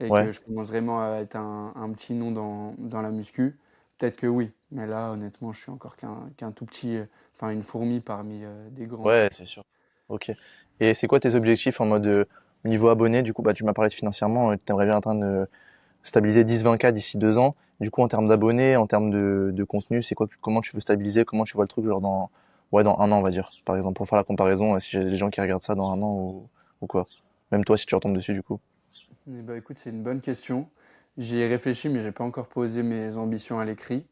S2: et
S1: Ouais.
S2: que je commence vraiment à être un petit nom dans la muscu, peut-être que oui. Mais là, honnêtement, je suis encore qu'un tout petit, enfin une fourmi parmi des grands, tu
S1: Ouais, c'est sûr. Ok. Et c'est quoi tes objectifs en mode niveau abonné? Du coup, bah tu m'as parlé de financièrement. T'aimerais bien atteindre stabiliser 10-20K d'ici 2 ans. Du coup, en termes d'abonnés, en termes de contenu, c'est quoi, comment tu veux stabiliser, comment tu vois le truc, genre dans un an, on va dire, par exemple, pour faire la comparaison, si j'ai des gens qui regardent ça dans un an ou quoi. Même toi, si tu retombes dessus, du coup.
S2: Eh ben, écoute, c'est une bonne question. J'y ai réfléchi, mais j'ai pas encore posé mes ambitions à l'écrit.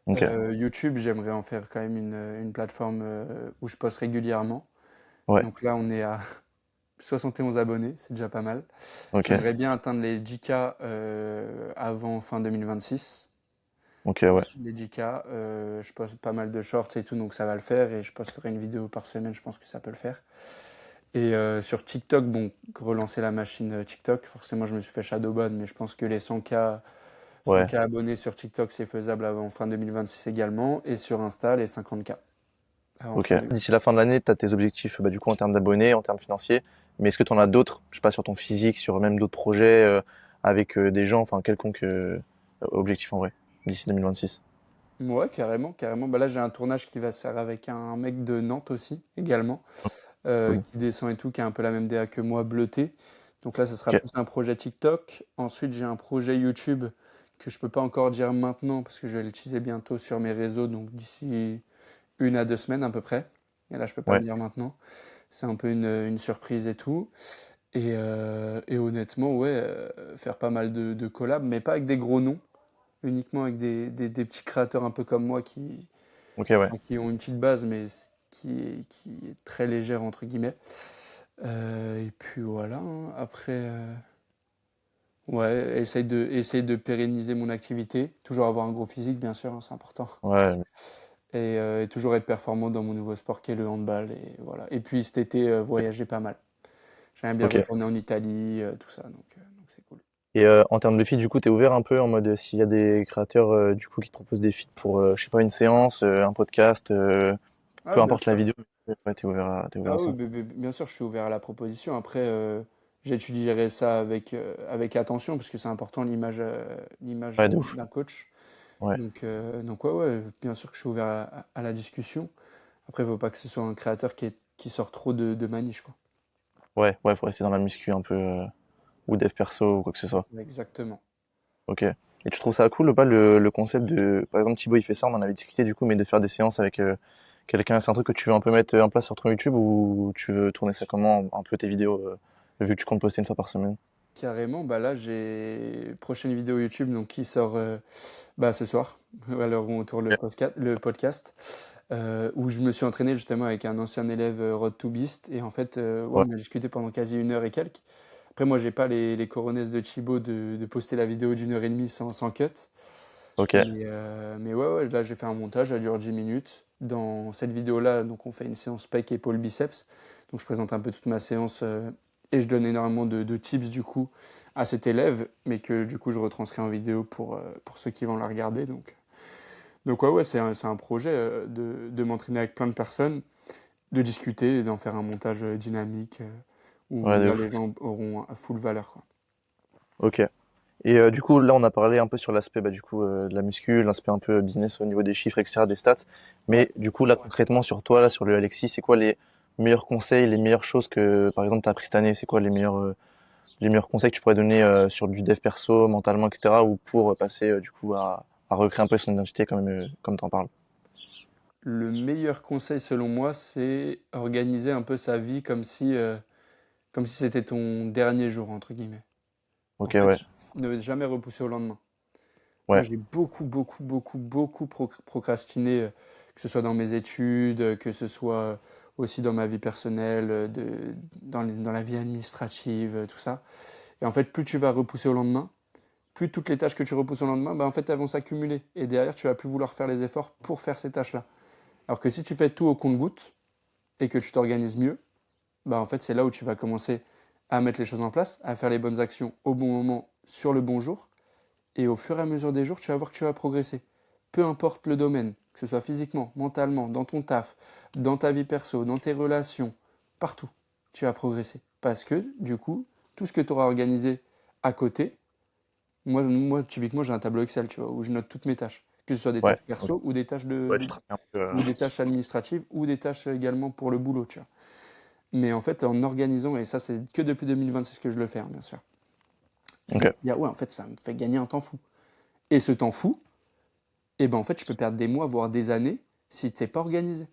S1: Ok,
S2: YouTube, j'aimerais en faire quand même une plateforme où je poste régulièrement.
S1: ouais,
S2: Donc là, on est à 71 abonnés, c'est déjà pas mal.
S1: ok,
S2: J'aimerais bien atteindre les 10K avant fin 2026.
S1: ok, ouais,
S2: Les 10K, je poste pas mal de shorts et tout, donc ça va le faire. Et je posterai une vidéo par semaine, je pense que ça peut le faire. Et sur TikTok, bon, relancer la machine TikTok. Forcément, je me suis fait shadowban, mais je pense que les 100K,
S1: ouais,
S2: 100K abonnés sur TikTok, c'est faisable avant fin 2026 également. Et sur Insta, les 50K avant
S1: ok.
S2: fin 2026.
S1: D'ici la fin de l'année, tu as tes objectifs, du coup, en termes d'abonnés, en termes financiers, mais est-ce que tu en as d'autres, je sais pas, sur ton physique, sur même d'autres projets, avec des gens, enfin, quelconque objectif en vrai, d'ici 2026?
S2: Ouais, carrément, carrément. Bah là, j'ai un tournage qui va se faire avec un mec de Nantes aussi, également,
S1: Cool.
S2: qui descend et tout, qui a un peu la même DA que moi, bleuté. Donc là, ce sera
S1: Ok,
S2: plus un projet TikTok. Ensuite, j'ai un projet YouTube que je peux pas encore dire maintenant parce que je vais l'utiliser bientôt sur mes réseaux, donc d'ici 1 à 2 semaines à peu près. Et là, je peux pas le
S1: ouais,
S2: dire maintenant. C'est un peu une surprise et tout. Et honnêtement, ouais, faire pas mal de collabs, mais pas avec des gros noms, uniquement avec des petits créateurs un peu comme moi
S1: ok, ouais.
S2: qui ont une petite base, mais qui est très légère, entre guillemets. Et puis voilà, hein. Après, ouais, essaye de pérenniser mon activité. Toujours avoir un gros physique, bien sûr, hein, c'est important.
S1: Ouais,
S2: Et toujours être performant dans mon nouveau sport qui est le handball. Et voilà. Et puis cet été, voyager pas mal. J'aimerais bien
S1: ok.
S2: retourner en Italie, tout ça, donc c'est cool.
S1: Et en termes de feed, du coup, t'es ouvert un peu en mode s'il y a des créateurs du coup qui te proposent des feeds pour, je sais pas, une séance, un podcast,
S2: Ah,
S1: peu
S2: bien
S1: importe la
S2: sûr.
S1: vidéo, ouais, t'es ouvert
S2: Ah
S1: à
S2: oui,
S1: ça.
S2: bien sûr, je suis ouvert à la proposition. Après, j'étudierai ça avec attention, parce que c'est important l'image
S1: Ouais, de ouf.
S2: d'un coach.
S1: Ouais,
S2: Donc ouais, ouais, bien sûr que je suis ouvert à la discussion. Après, il ne faut pas que ce soit un créateur qui sort trop de ma niche, quoi.
S1: ouais, faut rester dans la muscu un peu ou dev perso ou quoi que ce soit.
S2: Exactement.
S1: Ok. Et tu trouves ça cool ou pas le concept de, par exemple, Thibaut il fait ça, on en avait discuté du coup, mais de faire des séances avec quelqu'un, c'est un truc que tu veux un peu mettre en place sur ton YouTube ou tu veux tourner ça comment, un peu tes vidéos, vu que tu comptes poster une fois par semaine?
S2: Carrément, bah là, j'ai prochaine vidéo YouTube donc, qui sort bah, ce soir, à l'heure où on tourne
S1: Ok.
S2: le podcast, où je me suis entraîné justement avec un ancien élève Road to Beast. Et en fait, ouais,
S1: Ouais.
S2: on a discuté pendant quasi 1 heure et quelques. Après, moi, j'ai pas les coronets de Thibaut de poster la vidéo d'1 heure et demie sans cut.
S1: Ok.
S2: Mais ouais, ouais, là, j'ai fait un montage, ça dure 10 minutes. Dans cette vidéo-là, donc on fait une séance pec, épaule, biceps. Donc je présente un peu toute ma séance et je donne énormément de tips du coup à cet élève, mais que du coup je retranscris en vidéo pour ceux qui vont la regarder. Donc ouais, ouais, c'est un projet de m'entraîner avec plein de personnes, de discuter et d'en faire un montage dynamique
S1: Ouais,
S2: où
S1: de
S2: là
S1: ouf.
S2: les gens auront à full valeur, quoi.
S1: Ok. Et du coup, là, on a parlé un peu sur l'aspect du coup de la muscu, l'aspect un peu business au niveau des chiffres, etc., des stats.
S2: Ouais.
S1: Mais du coup, là, concrètement, sur toi, là, sur le Alexis, c'est quoi les meilleurs conseils, les meilleures choses que, par exemple, tu as appris cette année? C'est quoi les meilleurs conseils que tu pourrais donner sur du dev perso, mentalement, etc., ou pour passer du coup à recréer un peu son identité comme t'en parles?
S2: Le meilleur conseil selon moi, c'est organiser un peu sa vie comme si c'était ton dernier jour, entre guillemets. En
S1: Ok,
S2: fait,
S1: ouais,
S2: ne jamais repousser au lendemain. Moi,
S1: ouais,
S2: j'ai beaucoup procrastiné, que ce soit dans mes études, que ce soit aussi dans ma vie personnelle, dans la vie administrative, tout ça. Et en fait, plus tu vas repousser au lendemain, plus toutes les tâches que tu repousses au lendemain, bah, en fait, elles vont s'accumuler. Et derrière, tu vas plus vouloir faire les efforts pour faire ces tâches-là. Alors que si tu fais tout au compte-gouttes et que tu t'organises mieux, bah, en fait, c'est là où tu vas commencer à mettre les choses en place, à faire les bonnes actions au bon moment, sur le bon jour. Et au fur et à mesure des jours, tu vas voir que tu vas progresser. Peu importe le domaine, que ce soit physiquement, mentalement, dans ton taf, dans ta vie perso, dans tes relations, partout, tu vas progresser. Parce que, du coup, tout ce que tu auras organisé à côté, moi typiquement, j'ai un tableau Excel, tu vois, où je note toutes mes tâches. Que ce soit des
S1: ouais,
S2: tâches
S1: ok.
S2: perso ou des tâches
S1: Ouais, tu travailles un peu.
S2: ou des tâches administratives ou des tâches également pour le boulot, tu vois. Mais en fait, en organisant, et ça c'est que depuis 2026 que je le fais, hein, bien sûr, Je me
S1: Ok.
S2: dis, ah ouais, en fait, ça me fait gagner un temps fou. Et ce temps fou, et ben en fait, je peux perdre des mois, voire des années, si t'es pas organisé.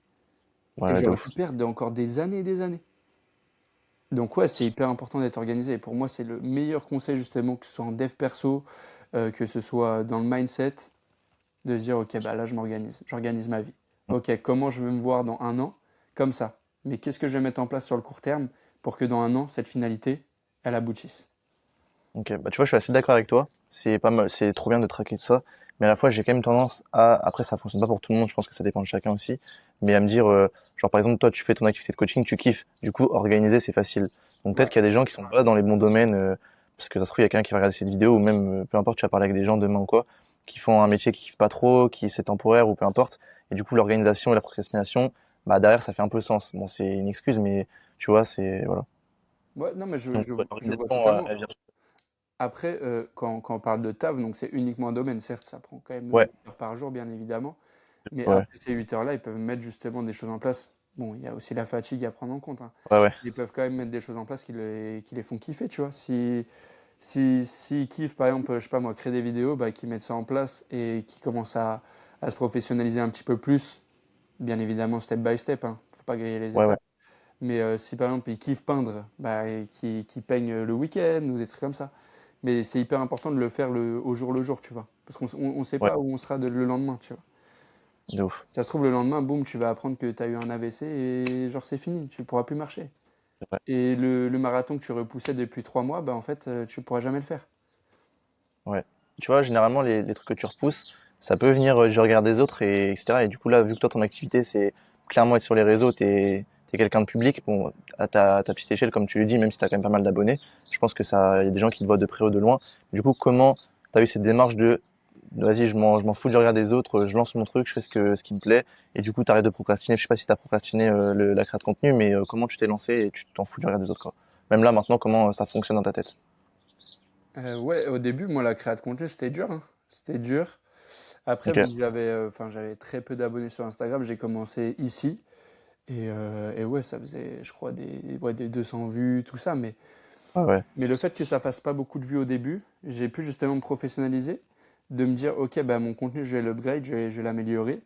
S2: Et
S1: Ouais, de
S2: j'aurais
S1: ouf.
S2: pu perdre encore des années et des années. Donc ouais, c'est hyper important d'être organisé. Et pour moi, c'est le meilleur conseil justement, que ce soit en dev perso, que ce soit dans le mindset, de se dire, ok, bah là, je m'organise, j'organise ma vie. Ok, comment je veux me voir dans un an? Comme ça. Mais qu'est-ce que je vais mettre en place sur le court terme pour que dans un an, cette finalité, elle aboutisse?
S1: Ok, bah tu vois, je suis assez d'accord avec toi. C'est pas mal, c'est trop bien de traquer tout ça. Mais à la fois, j'ai quand même tendance à, après, ça fonctionne pas pour tout le monde. Je pense que ça dépend de chacun aussi. Mais à me dire, genre par exemple, toi, tu fais ton activité de coaching, tu kiffes. Du coup, organiser, c'est facile. Donc peut-être
S2: Ouais.
S1: qu'il y a des gens qui sont pas dans les bons domaines, parce que ça se trouve, il y a quelqu'un qui va regarder cette vidéo, ou même, peu importe, tu vas parler avec des gens demain ou quoi, qui font un métier qu'ils kiffent pas trop, qui c'est temporaire ou peu importe. Et du coup, l'organisation et la procrastination, bah derrière, ça fait un peu sens. Bon, c'est une excuse, mais tu vois, c'est voilà.
S2: Ouais, non, mais
S1: Donc ouais,
S2: je vois
S1: l'organisation,
S2: totalement.
S1: elle vient.
S2: Après, quand on parle de taf, donc c'est uniquement un domaine, certes, ça prend quand même
S1: Ouais,
S2: 8 heures par jour, bien évidemment. Mais
S1: ouais,
S2: après ces 8 heures-là, ils peuvent mettre justement des choses en place. Bon, il y a aussi la fatigue à prendre en compte, hein.
S1: ouais, ouais,
S2: Ils peuvent quand même mettre des choses en place qui les font kiffer, tu vois. S'ils kiffent, par exemple, je sais pas moi, créer des vidéos, bah, qu'ils mettent ça en place et qu'ils commencent à se professionnaliser un petit peu plus, bien évidemment, step by step, hein. Faut pas griller les
S1: ouais, ouais.
S2: étapes. Mais si par exemple ils kiffent peindre, bah, et qu'ils peignent le week-end ou des trucs comme ça. Mais c'est hyper important de le faire au jour le jour, tu vois. Parce qu'on sait
S1: Ouais,
S2: pas où on sera le lendemain, tu vois.
S1: de ouf.
S2: Si ça se trouve, le lendemain, boum, tu vas apprendre que tu as eu un AVC et genre c'est fini, tu pourras plus marcher.
S1: C'est vrai.
S2: Et le marathon que tu repoussais depuis 3 mois, bah en fait, tu pourras jamais le faire.
S1: Ouais. Tu vois, généralement, les trucs que tu repousses, ça peut venir du regard des autres, et, etc. Et du coup, là, vu que toi, ton activité, c'est clairement être sur les réseaux, t'es quelqu'un de public, bon, à ta petite échelle, comme tu le dis, même si t'as quand même pas mal d'abonnés, je pense que ça, il y a des gens qui te voient de près ou de loin. Du coup, comment t'as eu cette démarche de vas-y, je m'en fous du regard des autres, je lance mon truc, je fais ce qui me plaît, et du coup, t'arrêtes de procrastiner. Je sais pas si t'as procrastiné la création de contenu, mais comment tu t'es lancé et tu t'en fous du regard des autres, quoi. Même là, maintenant, comment ça fonctionne dans ta tête?
S2: Ouais, au début, moi, la création de contenu, c'était dur, hein. C'était dur. Après,
S1: Ok.
S2: vu que j'avais très peu d'abonnés sur Instagram, j'ai commencé ici. Et ouais, ça faisait, je crois, des 200 vues, tout ça.
S1: Ouais, ouais.
S2: Mais le fait que ça fasse pas beaucoup de vues au début, j'ai pu justement me professionnaliser, de me dire, ok, bah, mon contenu, je vais l'upgrade, je vais l'améliorer.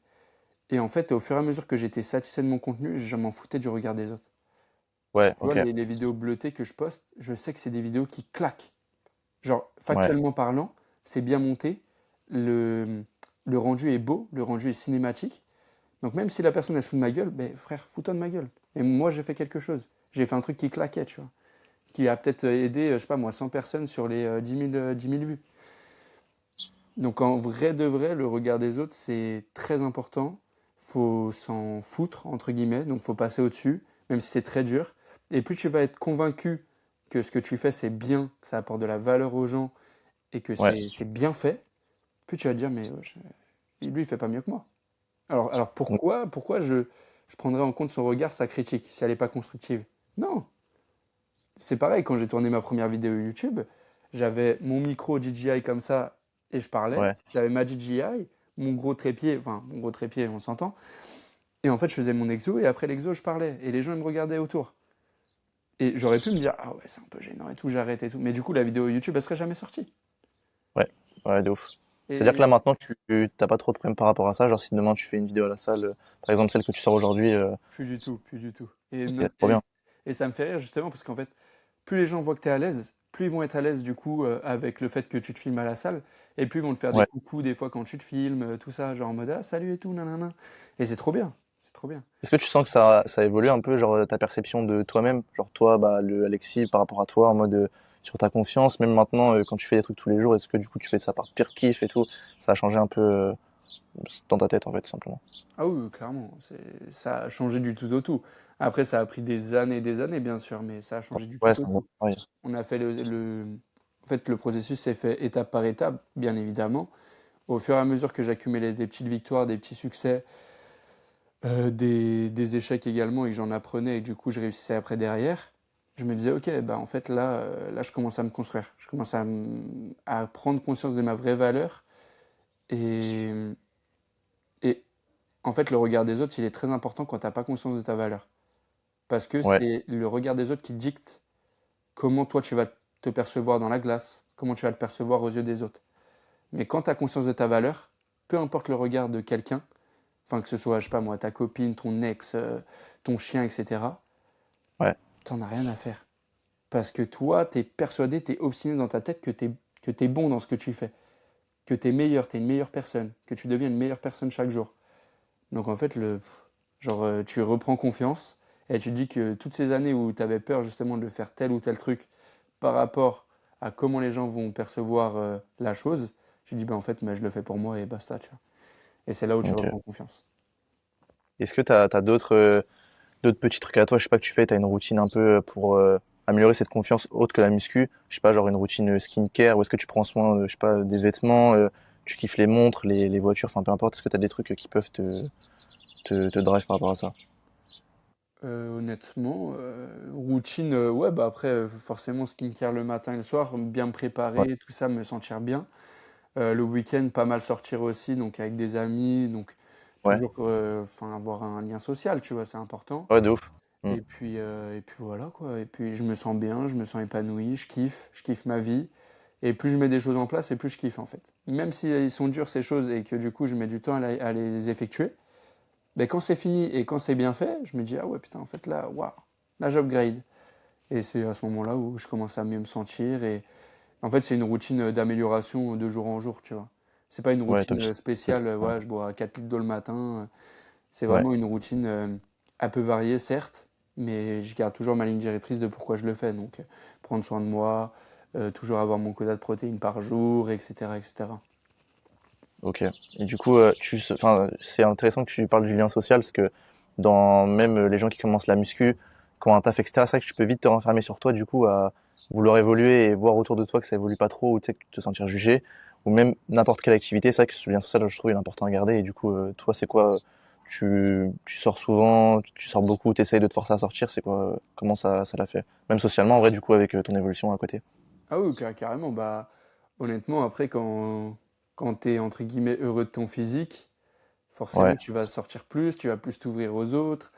S2: Et en fait, au fur et à mesure que j'étais satisfait de mon contenu, je m'en foutais du regard des autres.
S1: Ouais,
S2: Tu vois,
S1: ok.
S2: les vidéos bleutées que je poste, je sais que c'est des vidéos qui claquent. Genre,
S1: Ouais.
S2: factuellement parlant, c'est bien monté, le, le rendu est beau, le rendu est cinématique. Donc même si la personne elle se fout de ma gueule, ben frère, fous-toi de ma gueule. Et moi, j'ai fait quelque chose. J'ai fait un truc qui claquait, tu vois. Qui a peut-être aidé, je sais pas moi, 100 personnes sur les 10 000 vues. Donc en vrai de vrai, le regard des autres, c'est très important. Faut s'en foutre, entre guillemets, donc faut passer au-dessus, même si c'est très dur. Et plus tu vas être convaincu que ce que tu fais, c'est bien, que ça apporte de la valeur aux gens et que
S1: Ouais.
S2: c'est bien fait, plus tu vas te dire, mais lui, il fait pas mieux que moi. Alors pourquoi je prendrais en compte son regard, sa critique, si elle n'est pas constructive? Non, c'est pareil, quand j'ai tourné ma première vidéo YouTube, j'avais mon micro DJI comme ça et je parlais.
S1: Ouais.
S2: J'avais ma DJI, mon gros trépied, enfin mon gros trépied, on s'entend. Et en fait, je faisais mon exo et après l'exo, je parlais. Et les gens, ils me regardaient autour. Et j'aurais pu me dire, ah ouais, c'est un peu gênant et tout, j'arrête et tout. Mais du coup, la vidéo YouTube, elle serait jamais sortie.
S1: Ouais, ouais, de ouf. C'est-à-dire que là
S2: Et
S1: maintenant, tu t'as pas trop de problème par rapport à ça. Genre si demain tu fais une vidéo à la salle, par exemple celle que tu sors aujourd'hui,
S2: plus du tout, plus du tout. Et,
S1: ok,
S2: no-
S1: trop bien.
S2: et ça me fait rire justement parce qu'en fait, plus les gens voient que tu es à l'aise, plus ils vont être à l'aise du coup avec le fait que tu te filmes à la salle, et plus ils vont te faire des
S1: Ouais.
S2: coucous des fois quand tu te filmes, tout ça, genre en mode ah salut et tout, nanana. Et c'est trop bien, c'est trop bien.
S1: Est-ce que tu sens que ça évolue un peu, genre ta perception de toi-même, genre toi, bah le Alexis par rapport à toi, en mode sur ta confiance, même maintenant quand tu fais des trucs tous les jours, est-ce que du coup tu fais ça par pire kiff et tout, ça a changé un peu dans ta tête en fait, tout simplement.
S2: Ah oui, oui, clairement, ça a changé du tout au tout. Après, ça a pris des années bien sûr, mais ça a changé du tout
S1: Ouais, c'est
S2: au
S1: un bon
S2: tout.
S1: travail.
S2: On a fait en fait, le processus s'est fait étape par étape, bien évidemment. Au fur et à mesure que j'accumulais des petites victoires, des petits succès, des échecs également et que j'en apprenais et que du coup je réussissais après derrière, je me disais ok, bah en fait là je commence à me construire, je commence à prendre conscience de ma vraie valeur et, et en fait le regard des autres il est très important quand t'as pas conscience de ta valeur parce que
S1: Ouais,
S2: c'est le regard des autres qui dicte comment toi tu vas te percevoir dans la glace, comment tu vas le percevoir aux yeux des autres. Mais quand tu as conscience de ta valeur, peu importe le regard de quelqu'un, enfin que ce soit, je sais pas moi, ta copine, ton ex, ton chien, etc.,
S1: Ouais,
S2: t'en as rien à faire. Parce que toi, t'es persuadé, t'es obstiné dans ta tête que t'es bon dans ce que tu fais, que t'es meilleur, t'es une meilleure personne, que tu deviens une meilleure personne chaque jour. Donc en fait, tu reprends confiance et tu te dis que toutes ces années où tu avais peur justement de faire tel ou tel truc par rapport à comment les gens vont percevoir la chose, tu te dis, bah, en fait, mais je le fais pour moi et basta, tu vois. Et c'est là où tu
S1: ok.
S2: reprends confiance.
S1: Est-ce que tu as d'autres petits trucs à toi, je sais pas, que tu fais, tu as une routine un peu pour améliorer cette confiance autre que la muscu? Je sais pas, genre une routine skincare, ou est-ce que tu prends soin, je sais pas, des vêtements, tu kiffes les montres, les voitures, enfin peu importe, est-ce que tu as des trucs qui peuvent te drive par rapport à ça?
S2: Honnêtement, routine, ouais, bah après, forcément, skincare le matin et le soir, bien me
S1: Ouais,
S2: préparer, tout ça, me sentir bien. Le week-end, pas mal sortir aussi, donc avec des amis, donc
S1: ouais,
S2: toujours enfin, avoir un lien social, tu vois, c'est important.
S1: ouais, de ouf. Mm.
S2: Et puis voilà quoi. Et puis je me sens bien, je me sens épanoui, je kiffe ma vie. Et plus je mets des choses en place, et plus je kiffe en fait. Même si ils sont durs ces choses et que du coup je mets du temps à les effectuer, ben quand c'est fini et quand c'est bien fait, je me dis ah ouais putain en fait là, waouh, là j'upgrade. Et c'est à ce moment-là où je commence à mieux me sentir. Et en fait c'est une routine d'amélioration de jour en jour, tu vois. C'est pas une
S1: Ouais,
S2: routine spéciale,
S1: ouais,
S2: voilà, je bois 4 litres d'eau le matin. C'est
S1: ouais,
S2: vraiment une routine un peu variée, certes, mais je garde toujours ma ligne directrice de pourquoi je le fais. Donc, prendre soin de moi, toujours avoir mon quota de protéines par jour, etc., etc.
S1: ok. Et du coup, enfin, c'est intéressant que tu parles du lien social, parce que dans même les gens qui commencent la muscu, qui ont un taf, etc., c'est vrai que tu peux vite te renfermer sur toi, du coup, à vouloir évoluer et voir autour de toi que ça évolue pas trop, ou tu sais, que te sentir jugé, ou même n'importe quelle activité, c'est vrai que ce lien social, je trouve, il est important à garder. Et du coup, toi, c'est quoi? Tu sors souvent, tu sors beaucoup, tu essayes de te forcer à sortir, c'est quoi? Comment ça l'a fait? Même socialement, en vrai, du coup, avec ton évolution à côté.
S2: Ah oui, carrément. Bah, honnêtement, après, quand tu es entre guillemets heureux de ton physique, forcément,
S1: Ouais,
S2: tu vas sortir plus, tu vas plus t'ouvrir aux autres.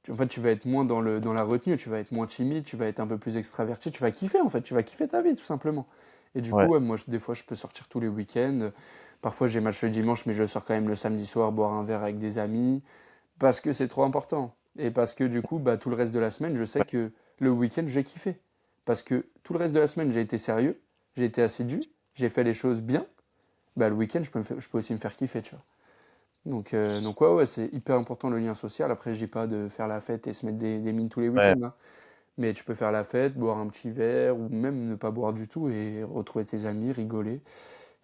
S2: En fait, tu vas être moins dans la retenue, tu vas être moins timide, tu vas être un peu plus extraverti, tu vas kiffer en fait, tu vas kiffer ta vie tout simplement. Et du coup,
S1: ouais,
S2: ouais, moi, des fois, je peux sortir tous les week-ends. Parfois, j'ai match le dimanche, mais je sors quand même le samedi soir boire un verre avec des amis parce que c'est trop important. Et parce que du coup, bah, tout le reste de la semaine, je sais
S1: ouais,
S2: que le week-end, j'ai kiffé. Parce que tout le reste de la semaine, j'ai été sérieux, j'ai été assidu, j'ai fait les choses bien. Bah, le week-end, je peux aussi me faire kiffer, tu vois. Donc ouais, ouais, c'est hyper important le lien social. Après, je dis pas de faire la fête et se mettre des mines tous les
S1: ouais.
S2: week-ends, hein. Mais tu peux faire la fête, boire un petit verre, ou même ne pas boire du tout et retrouver tes amis, rigoler.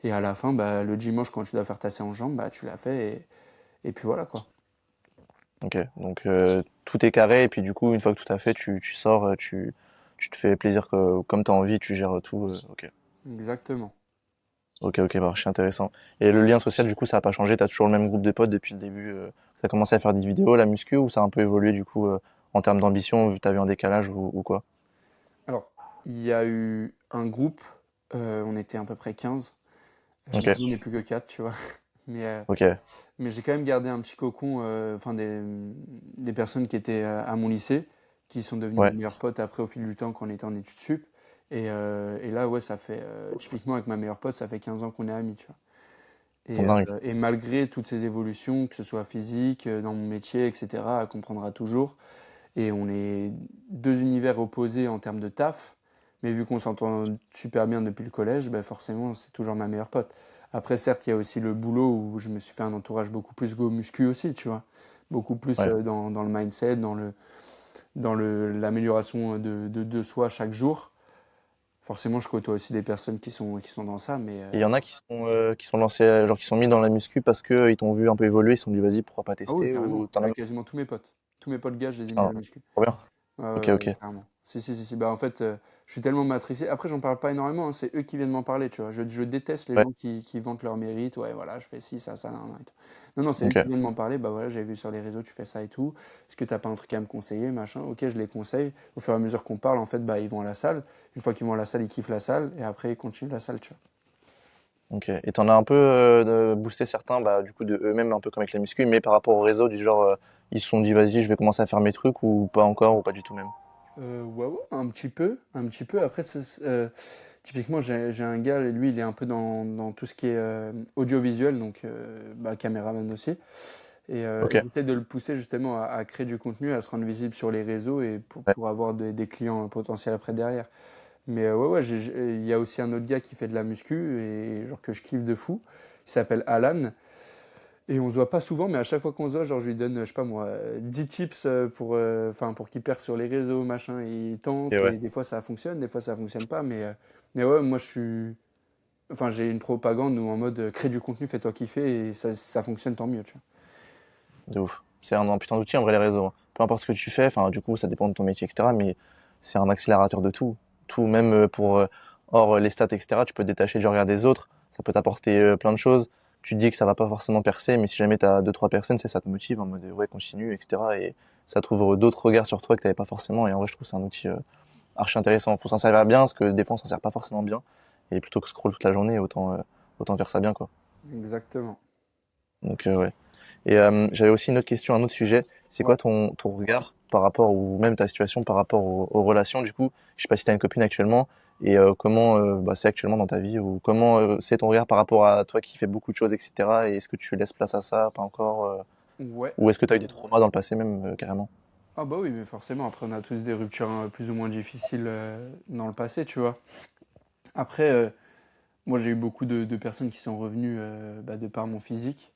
S2: Et à la fin, bah, le dimanche, quand tu dois faire ta séance jambes, bah, tu l'as fait et puis voilà quoi.
S1: Ok, donc tout est carré, et puis du coup, une fois que tout a fait, tu sors, tu te fais plaisir comme tu as envie, tu gères tout. Ok,
S2: Exactement.
S1: ok, bah, c'est intéressant. Et le lien social, du coup, ça n'a pas changé, tu as toujours le même groupe de potes depuis le début. Tu as commencé à faire des vidéos, la muscu, ou ça a un peu évolué du coup en termes d'ambition, vu que tu as vu un décalage ou quoi?
S2: Alors, il y a eu un groupe, on était à peu près 15.
S1: Ok,
S2: Maintenant, on n'est plus que 4, tu vois. Mais, euh,
S1: ok,
S2: mais j'ai quand même gardé un petit cocon, enfin des personnes qui étaient à mon lycée, qui sont devenues mes
S1: ouais,
S2: meilleurs potes après au fil du temps quand on était en études sup. Et là, ouais, ça fait, typiquement avec ma meilleure pote, ça fait 15 ans qu'on est amis, tu vois.
S1: ils sont dingues.
S2: Et malgré toutes ces évolutions, que ce soit physique, dans mon métier, etc., elle comprendra toujours. Et on est deux univers opposés en termes de taf, mais vu qu'on s'entend super bien depuis le collège, ben forcément, c'est toujours ma meilleure pote. Après, certes, il y a aussi le boulot où je me suis fait un entourage beaucoup plus go muscu aussi, tu vois. Beaucoup plus
S1: Ouais.
S2: dans le mindset, l'amélioration de soi chaque jour. Forcément, je côtoie aussi des personnes qui sont dans ça, mais
S1: Et il y en a qui sont lancés, genre qui sont mis dans la muscu parce que ils t'ont vu un peu évoluer, ils se sont dit vas-y, pourquoi pas
S2: ah oui,
S1: tester, ou
S2: carrément.
S1: t'en as
S2: Bah,
S1: même.
S2: quasiment tous mes potes. Tous mes potes gars, je les ai mis à
S1: Ah,
S2: la muscu.
S1: trop bien.
S2: Ouais,
S1: Ok,
S2: ouais, ouais,
S1: ok.
S2: carrément. Si. Bah, en fait, je suis tellement matrixé. Après, j'en parle pas énormément, hein, c'est eux qui viennent m'en parler, tu vois. Je déteste les
S1: Ouais,
S2: gens qui vantent leur mérite. Ouais, voilà, je fais ci, ça, nan, nan, et tout. Non, non, c'est eux qui
S1: ok.
S2: viennent m'en parler. Bah voilà, j'ai vu sur les réseaux, tu fais ça et tout. Est-ce que t'as pas un truc à me conseiller, machin? Ok, je les conseille. Au fur et à mesure qu'on parle, en fait, bah, ils vont à la salle. Une fois qu'ils vont à la salle, ils kiffent la salle. Et après, ils continuent la salle, tu vois.
S1: Ok. Et t'en as un peu boosté certains, bah, du coup, de eux-mêmes, un peu comme avec la muscu, mais par rapport au réseau, du genre, ils se sont dit, vas-y, je vais commencer à faire mes trucs, ou pas encore, ou pas du tout même.
S2: Ouais, ouais, un petit peu, un petit peu. Après, Typiquement, j'ai un gars, et lui, il est un peu dans tout ce qui est audiovisuel, donc caméraman aussi. Et
S1: Ok.
S2: j'essaie de le pousser justement à créer du contenu, à se rendre visible sur les réseaux et
S1: Ouais.
S2: pour avoir des clients potentiels après derrière. Mais ouais, il y a aussi un autre gars qui fait de la muscu et genre que je kiffe de fou. Il s'appelle Alan. Et on se voit pas souvent, mais à chaque fois qu'on se voit, genre je lui donne, je sais pas moi, 10 tips pour qu'il perce sur les réseaux, machin. Et il tente,
S1: Et ouais.
S2: et des fois ça fonctionne, des fois ça fonctionne pas. Mais ouais, moi j'ai une propagande où en mode crée du contenu, fais-toi kiffer, et ça fonctionne tant mieux, tu vois.
S1: De ouf. C'est un putain d'outil en vrai les réseaux, hein. Peu importe ce que tu fais, enfin du coup ça dépend de ton métier, etc. Mais c'est un accélérateur de tout. Tout, même pour hors les stats, etc. Tu peux te détacher du regard des autres. Ça peut t'apporter plein de choses. Tu te dis que ça va pas forcément percer, mais si jamais tu as deux, trois personnes, ça te motive en mode ouais, continue, etc. Et ça t'ouvre d'autres regards sur toi que t'avais pas forcément. Et en vrai, je trouve que c'est un outil archi intéressant. Faut s'en servir bien, parce que des fois on s'en sert pas forcément bien. Et plutôt que scroll toute la journée, autant faire ça bien, quoi.
S2: Exactement.
S1: Donc ouais. Et j'avais aussi une autre question, un autre sujet. C'est
S2: Ouais.
S1: quoi ton regard par rapport, ou même ta situation par rapport aux relations du coup? Je sais pas si tu as une copine actuellement et comment c'est actuellement dans ta vie, ou comment c'est ton regard par rapport à toi qui fais beaucoup de choses, etc. Et est-ce que tu laisses place à ça, pas encore,
S2: Ouais.
S1: ou est-ce que tu as eu des traumas dans le passé même carrément?
S2: Ah bah oui, mais forcément, après on a tous des ruptures plus ou moins difficiles dans le passé, tu vois. Après, moi j'ai eu beaucoup de personnes qui sont revenues de par mon physique.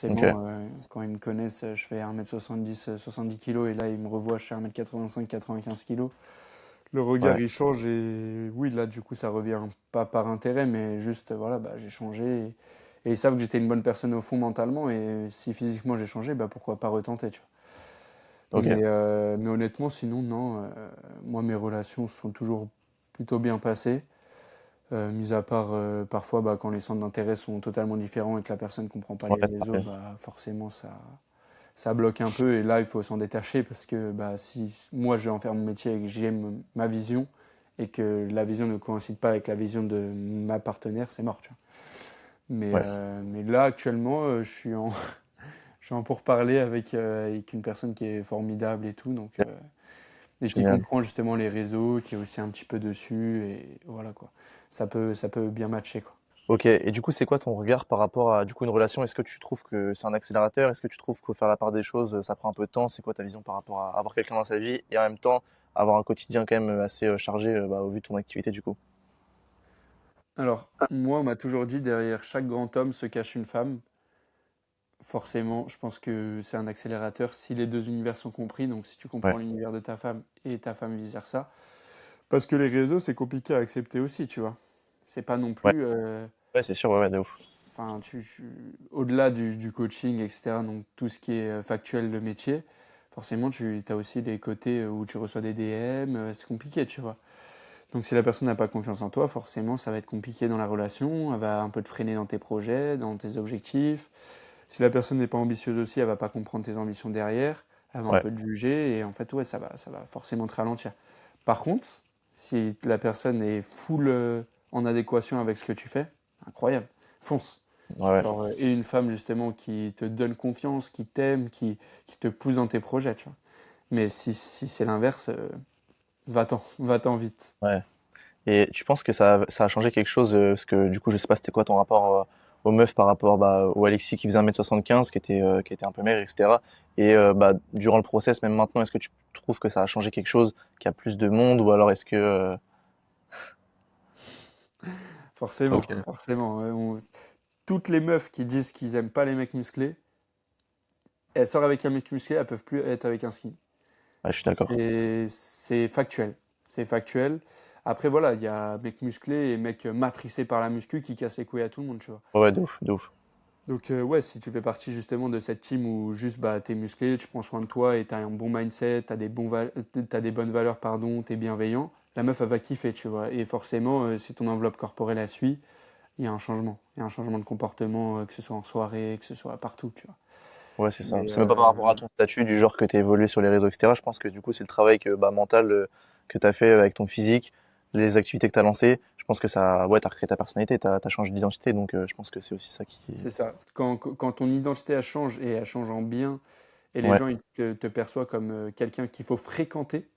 S1: Ok.
S2: Forcément, quand ils me connaissent, je fais 1m70, 70 kilos, et là, ils me revoient, je fais 1m85, 95 kilos. Le regard,
S1: Ouais.
S2: il change, et oui, là, du coup, ça revient pas par intérêt, mais juste, voilà, j'ai changé. Et ils savent que j'étais une bonne personne au fond mentalement, et si physiquement j'ai changé, pourquoi pas retenter, tu vois.
S1: Ok.
S2: Mais honnêtement, sinon, non. Moi, mes relations se sont toujours plutôt bien passées. Mis à part parfois quand les centres d'intérêt sont totalement différents et que la personne ne comprend pas
S1: Ouais,
S2: les réseaux,
S1: pareil.
S2: forcément ça bloque un peu, et là il faut s'en détacher parce que si moi je vais en faire mon métier et que j'aime ma vision et que la vision ne coïncide pas avec la vision de ma partenaire, c'est mort, tu vois.
S1: Ouais.
S2: Mais là actuellement je suis en pourparler avec une personne qui est formidable et tout,
S1: Ok.
S2: et qui
S1: Génial.
S2: comprend justement les réseaux, qui est aussi un petit peu dessus, et voilà quoi. Ça peut bien matcher quoi.
S1: Ok, et du coup, c'est quoi ton regard par rapport à du coup une relation? Est-ce que tu trouves que c'est un accélérateur? Est-ce que tu trouves qu'il faut faire la part des choses, ça prend un peu de temps? C'est quoi ta vision par rapport à avoir quelqu'un dans sa vie et en même temps avoir un quotidien quand même assez chargé au vu de ton activité du coup?
S2: Alors, moi, on m'a toujours dit, derrière chaque grand homme se cache une femme. Forcément, je pense que c'est un accélérateur si les deux univers sont compris, donc si tu comprends
S1: Ouais,
S2: l'univers de ta femme et ta femme vice-versa. Parce que les réseaux, c'est compliqué à accepter aussi, tu vois. C'est pas non
S1: ouais,
S2: plus...
S1: ouais, c'est sûr, ouais, ouais, de ouf.
S2: Enfin, au-delà du coaching, etc., donc tout ce qui est factuel, le métier, forcément, tu as aussi les côtés où tu reçois des DM, c'est compliqué, tu vois. Donc si la personne n'a pas confiance en toi, forcément, ça va être compliqué dans la relation, elle va un peu te freiner dans tes projets, dans tes objectifs. Si la personne n'est pas ambitieuse aussi, elle va pas comprendre tes ambitions derrière, elle va un
S1: Ouais,
S2: peu te juger, et en fait, ouais, ça va forcément te ralentir. Par contre, si la personne est full en adéquation avec ce que tu fais, incroyable, fonce.
S1: ouais, ouais.
S2: Genre, et une femme justement qui te donne confiance, qui t'aime, qui te pousse dans tes projets, tu vois. Mais si c'est l'inverse, va-t'en vite.
S1: Ouais. Et tu penses que ça a changé quelque chose, parce que du coup, je sais pas, c'était quoi ton rapport aux meufs par rapport au Alexis qui faisait 1m75, qui était un peu maigre, etc. Et durant le process, même maintenant, est-ce que tu trouves que ça a changé quelque chose, qu'il y a plus de monde, ou alors est-ce que...
S2: Forcément,
S1: Ok,
S2: forcément. Toutes les meufs qui disent qu'ils aiment pas les mecs musclés, elles sortent avec un mec musclé, elles peuvent plus être avec un skinny.
S1: ouais, je suis d'accord.
S2: C'est factuel. C'est factuel. Après, voilà, il y a mec musclé et mec matrixé par la muscu qui casse les couilles à tout le monde, tu vois.
S1: Ouais, ouais, de ouf, de ouf.
S2: Donc, ouais, si tu fais partie justement de cette team où juste t'es musclé, tu prends soin de toi et t'as un bon mindset, t'as des bonnes valeurs, pardon, t'es bienveillant, la meuf, elle va kiffer, tu vois. Et forcément, si ton enveloppe corporelle la suit, il y a un changement. Il y a un changement de comportement, que ce soit en soirée, que ce soit partout, tu vois.
S1: Ouais, c'est ça.
S2: Mais
S1: C'est même pas par rapport à ton statut, du genre que tu évolué sur les réseaux, etc. Je pense que du coup, c'est le travail mental que tu as fait avec ton physique, les activités que tu as lancées. Je pense que ça, ouais, tu as recréé ta personnalité, tu as changé d'identité. Donc, je pense que c'est aussi ça qui.
S2: c'est ça. Quand ton identité elle change, et elle change en bien, et les
S1: Ouais.
S2: gens ils te perçoivent comme quelqu'un qu'il faut fréquenter,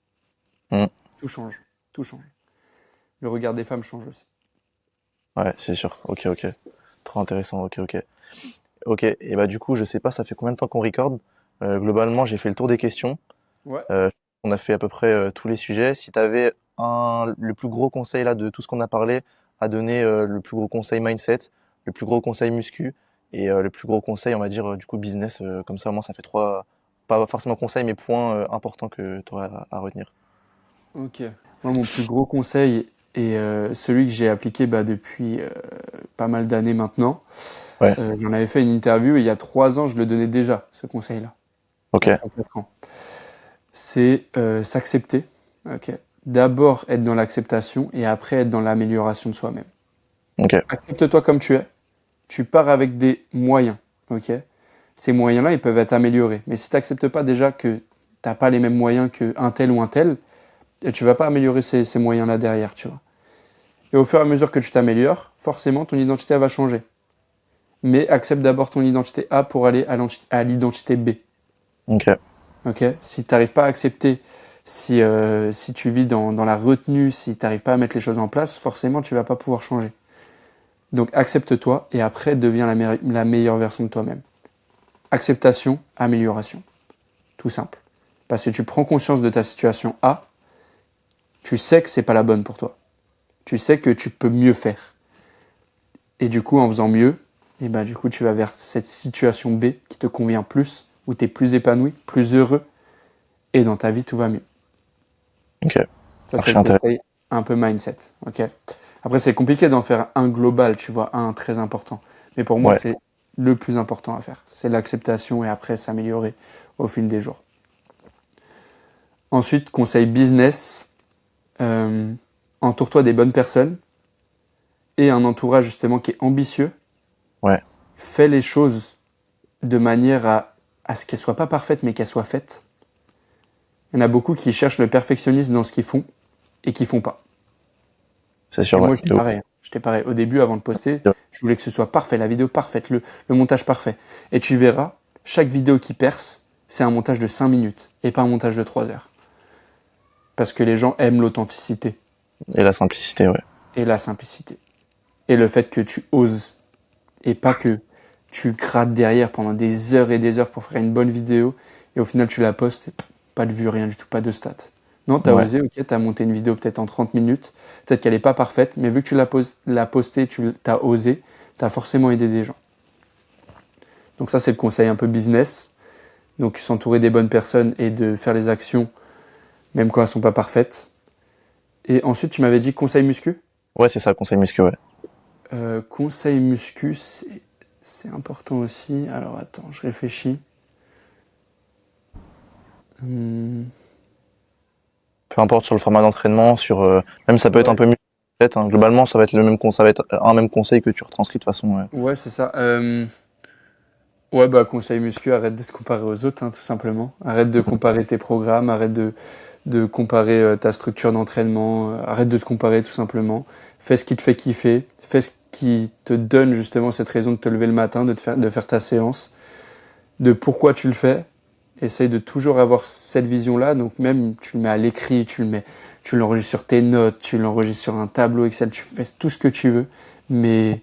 S1: Mm.
S2: tout change. Tout change. le regard des femmes change aussi.
S1: Ouais, c'est sûr. Ok, ok. Trop intéressant. Ok, ok. Ok. Et bah du coup, je sais pas, ça fait combien de temps qu'on record? Globalement, j'ai fait le tour des questions.
S2: Ouais.
S1: On a fait à peu près tous les sujets. Si tu avais le plus gros conseil là de tout ce qu'on a parlé à donner, le plus gros conseil mindset, le plus gros conseil muscu et le plus gros conseil, on va dire du coup business, comme ça au moins ça fait trois, pas forcément conseils, mais points importants que tu aurais à retenir.
S2: Ok. Moi, mon plus gros conseil et celui que j'ai appliqué depuis pas mal d'années maintenant.
S1: Ouais.
S2: J'en avais fait une interview et il y a 3 ans, je le donnais déjà, ce conseil-là. Il y
S1: Ok.
S2: a 3 4 ans. C'est s'accepter. Ok. D'abord être dans l'acceptation et après être dans l'amélioration de soi-même.
S1: Ok.
S2: Accepte-toi comme tu es. Tu pars avec des moyens. Ok. Ces moyens-là, ils peuvent être améliorés. Mais si tu n'acceptes pas déjà que t'as pas les mêmes moyens qu'un tel ou un tel, et tu vas pas améliorer ces moyens-là derrière, tu vois. Et au fur et à mesure que tu t'améliores, forcément, ton identité elle va changer. Mais accepte d'abord ton identité A pour aller à l'identité B.
S1: Ok.
S2: Ok. Si tu n'arrives pas à accepter, si tu vis dans la retenue, si tu n'arrives pas à mettre les choses en place, forcément, tu vas pas pouvoir changer. Donc accepte-toi et après deviens la meilleure version de toi-même. Acceptation, amélioration. Tout simple. Parce que tu prends conscience de ta situation A, tu sais que c'est pas la bonne pour toi. Tu sais que tu peux mieux faire. Et du coup, en faisant mieux, et ben, du coup, tu vas vers cette situation B qui te convient plus, où tu es plus épanoui, plus heureux, et dans ta vie, tout va mieux.
S1: Ok.
S2: Ça, c'est
S1: Archi
S2: le
S1: intéressant.
S2: conseil un peu mindset. Ok. Après, c'est compliqué d'en faire un global, tu vois, un très important. Mais pour moi,
S1: Ouais.
S2: c'est le plus important à faire. C'est l'acceptation et après s'améliorer au fil des jours. Ensuite, conseil business, euh, entoure-toi des bonnes personnes et un entourage justement qui est ambitieux.
S1: Ouais.
S2: Fais les choses de manière à ce qu'elles soient pas parfaites, mais qu'elles soient faites. Il y en a beaucoup qui cherchent le perfectionnisme dans ce qu'ils font et qui font pas.
S1: C'est
S2: Et
S1: sûr. Ouais.
S2: moi, j'étais
S1: De ouf.
S2: pareil. J'étais pareil. Au début, avant de poster, je voulais que ce soit parfait, la vidéo parfaite, le montage parfait. Et tu verras, chaque vidéo qui perce, c'est un montage de 5 minutes et pas un montage de 3 heures. Parce que les gens aiment l'authenticité
S1: Et la simplicité. Ouais.
S2: et la simplicité. Et le fait que tu oses et pas que tu grattes derrière pendant des heures et des heures pour faire une bonne vidéo et au final tu la postes et pas de vue, rien du tout, pas de stats. Non, t'as
S1: Ouais.
S2: osé, ok, t'as monté une vidéo peut-être en 30 minutes, peut-être qu'elle est pas parfaite, mais vu que tu l'as postée, tu t'as osé, t'as forcément aidé des gens. Donc ça c'est le conseil un peu business. Donc s'entourer des bonnes personnes et de faire les actions même quand elles sont pas parfaites. Et ensuite tu m'avais dit conseil muscu.
S1: Ouais, c'est ça, le conseil muscu. Ouais.
S2: Conseil muscu, c'est important aussi. Alors attends, je réfléchis. Hum,
S1: Peu importe sur le format d'entraînement, même ça peut être un
S2: ouais,
S1: peu mieux. Peut-être, hein. Globalement, ça va être le même ça va être un même conseil que tu retranscris de toute façon. Ouais.
S2: ouais, c'est ça. Ouais, bah conseil muscu, arrête de te comparer aux autres, hein, tout simplement. Arrête de comparer tes programmes, arrête de comparer ta structure d'entraînement, arrête de te comparer tout simplement. Fais ce qui te fait kiffer, fais ce qui te donne justement cette raison de te lever le matin, de faire ta séance, de pourquoi tu le fais. Essaye de toujours avoir cette vision-là. Donc même, tu le mets à l'écrit, tu l'enregistres sur tes notes, tu l'enregistres sur un tableau Excel, tu fais tout ce que tu veux, mais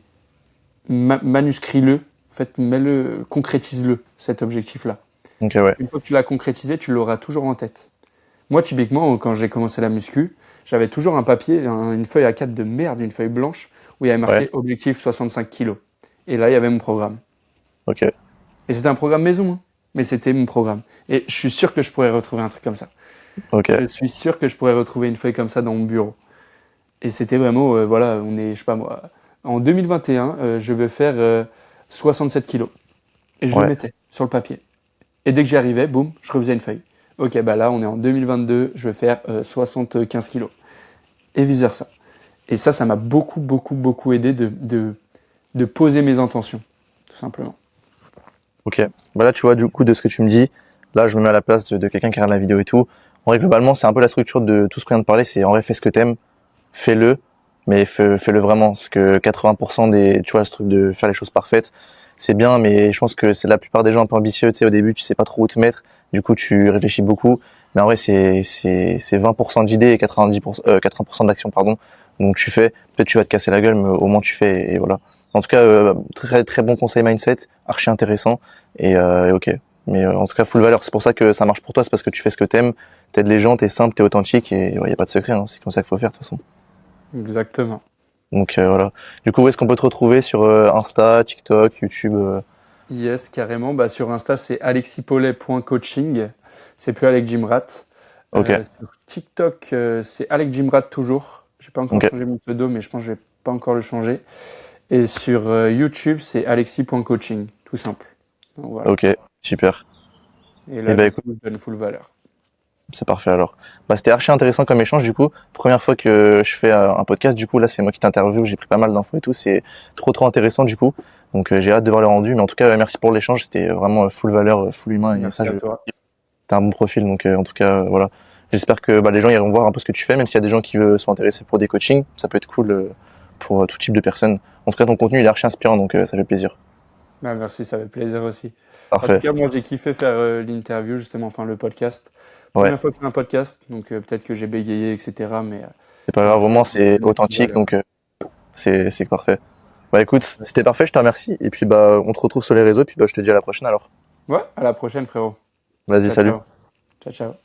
S2: manuscris-le, en fait, mets-le, concrétise-le, cet objectif-là.
S1: Ok, ouais.
S2: Une fois que tu l'as concrétisé, tu l'auras toujours en tête. Moi, typiquement, quand j'ai commencé la muscu, j'avais toujours un papier, une feuille A4 de merde, une feuille blanche, où il y avait
S1: Ouais.
S2: marqué objectif 65 kilos. Et là, il y avait mon programme.
S1: Ok.
S2: Et c'était un programme maison, hein, mais c'était mon programme. Et je suis sûr que je pourrais retrouver un truc comme ça.
S1: Ok.
S2: Je suis sûr que je pourrais retrouver une feuille comme ça dans mon bureau. Et c'était vraiment, voilà, on est, je sais pas moi, en 2021, je vais faire 67 kilos. Et je le
S1: Ouais.
S2: mettais sur le papier. Et dès que j'y arrivais, boum, je refaisais une feuille. Ok, bah là, on est en 2022, je vais faire 75 kilos. Et vice versa. Et ça m'a beaucoup, beaucoup, beaucoup aidé de poser mes intentions, tout simplement.
S1: Ok. Bah là, tu vois, du coup, de ce que tu me dis, là, je me mets à la place de quelqu'un qui regarde la vidéo et tout. En vrai, globalement, c'est un peu la structure de tout ce qu'on vient de parler. C'est en vrai, fais ce que t'aimes, fais-le, mais fais-le vraiment. Parce que 80% tu vois, ce truc de faire les choses parfaites, c'est bien, mais je pense que c'est la plupart des gens un peu ambitieux. Tu sais, au début, tu sais pas trop où te mettre. Du coup, tu réfléchis beaucoup. Mais en vrai, c'est 20% d'idées et 80% d'action, pardon. Donc tu fais, peut-être tu vas te casser la gueule, mais au moins tu fais et voilà. En tout cas, très très bon conseil mindset, archi intéressant et ok. Mais en tout cas, full valeur. C'est pour ça que ça marche pour toi, c'est parce que tu fais ce que t'aimes, t'aides les gens, t'es simple, t'es authentique et il y a pas de secret. Hein. C'est comme ça qu'il faut faire de toute façon.
S2: Exactement.
S1: Donc voilà. Du coup, où est-ce qu'on peut te retrouver sur Insta, TikTok, YouTube
S2: Yes, carrément. Bah, sur Insta, c'est alexipollet.coaching. C'est plus Alex Jimrat.
S1: Ok,
S2: Sur TikTok, c'est Alex Jimrat toujours. J'ai pas encore
S1: ok,
S2: changé mon pseudo, mais je pense que je vais pas encore le changer. Et sur YouTube, c'est alexis.coaching, tout simple. Donc voilà.
S1: ok, super.
S2: Et
S1: Et
S2: là,
S1: bah
S2: du
S1: écoute,
S2: coup, je donne full valeur.
S1: c'est parfait alors. Bah c'était archi intéressant comme échange du coup. Première fois que je fais un podcast, du coup là c'est moi qui t'interviewe, j'ai pris pas mal d'infos et tout, c'est trop intéressant du coup. Donc j'ai hâte de voir le rendu, mais en tout cas merci pour l'échange, c'était vraiment full valeur, full humain et ça
S2: Merci à toi.
S1: t'as un bon profil donc en tout cas voilà. J'espère que bah, les gens iront voir un peu ce que tu fais, même s'il y a des gens qui sont intéressés pour des coachings, ça peut être cool pour tout type de personnes. En tout cas ton contenu il est archi inspirant donc ça fait plaisir.
S2: Bah, merci, ça fait plaisir aussi. En tout
S1: Parfait.
S2: cas, moi, j'ai kiffé faire l'interview, justement, enfin le podcast.
S1: Ouais,
S2: Première fois que je fais un podcast, donc peut-être que j'ai bégayé, etc. Mais
S1: c'est pas
S2: en
S1: grave,
S2: tout
S1: au
S2: cas,
S1: moins
S2: j'ai
S1: c'est
S2: donné full
S1: authentique
S2: valeur.
S1: donc c'est parfait. Bah écoute, c'était parfait, je te remercie. Et puis bah on te retrouve sur les réseaux, puis bah je te dis à la prochaine alors.
S2: Ouais, à la prochaine, frérot.
S1: Vas-y,
S2: Ciao,
S1: salut.
S2: ciao. Ciao, ciao.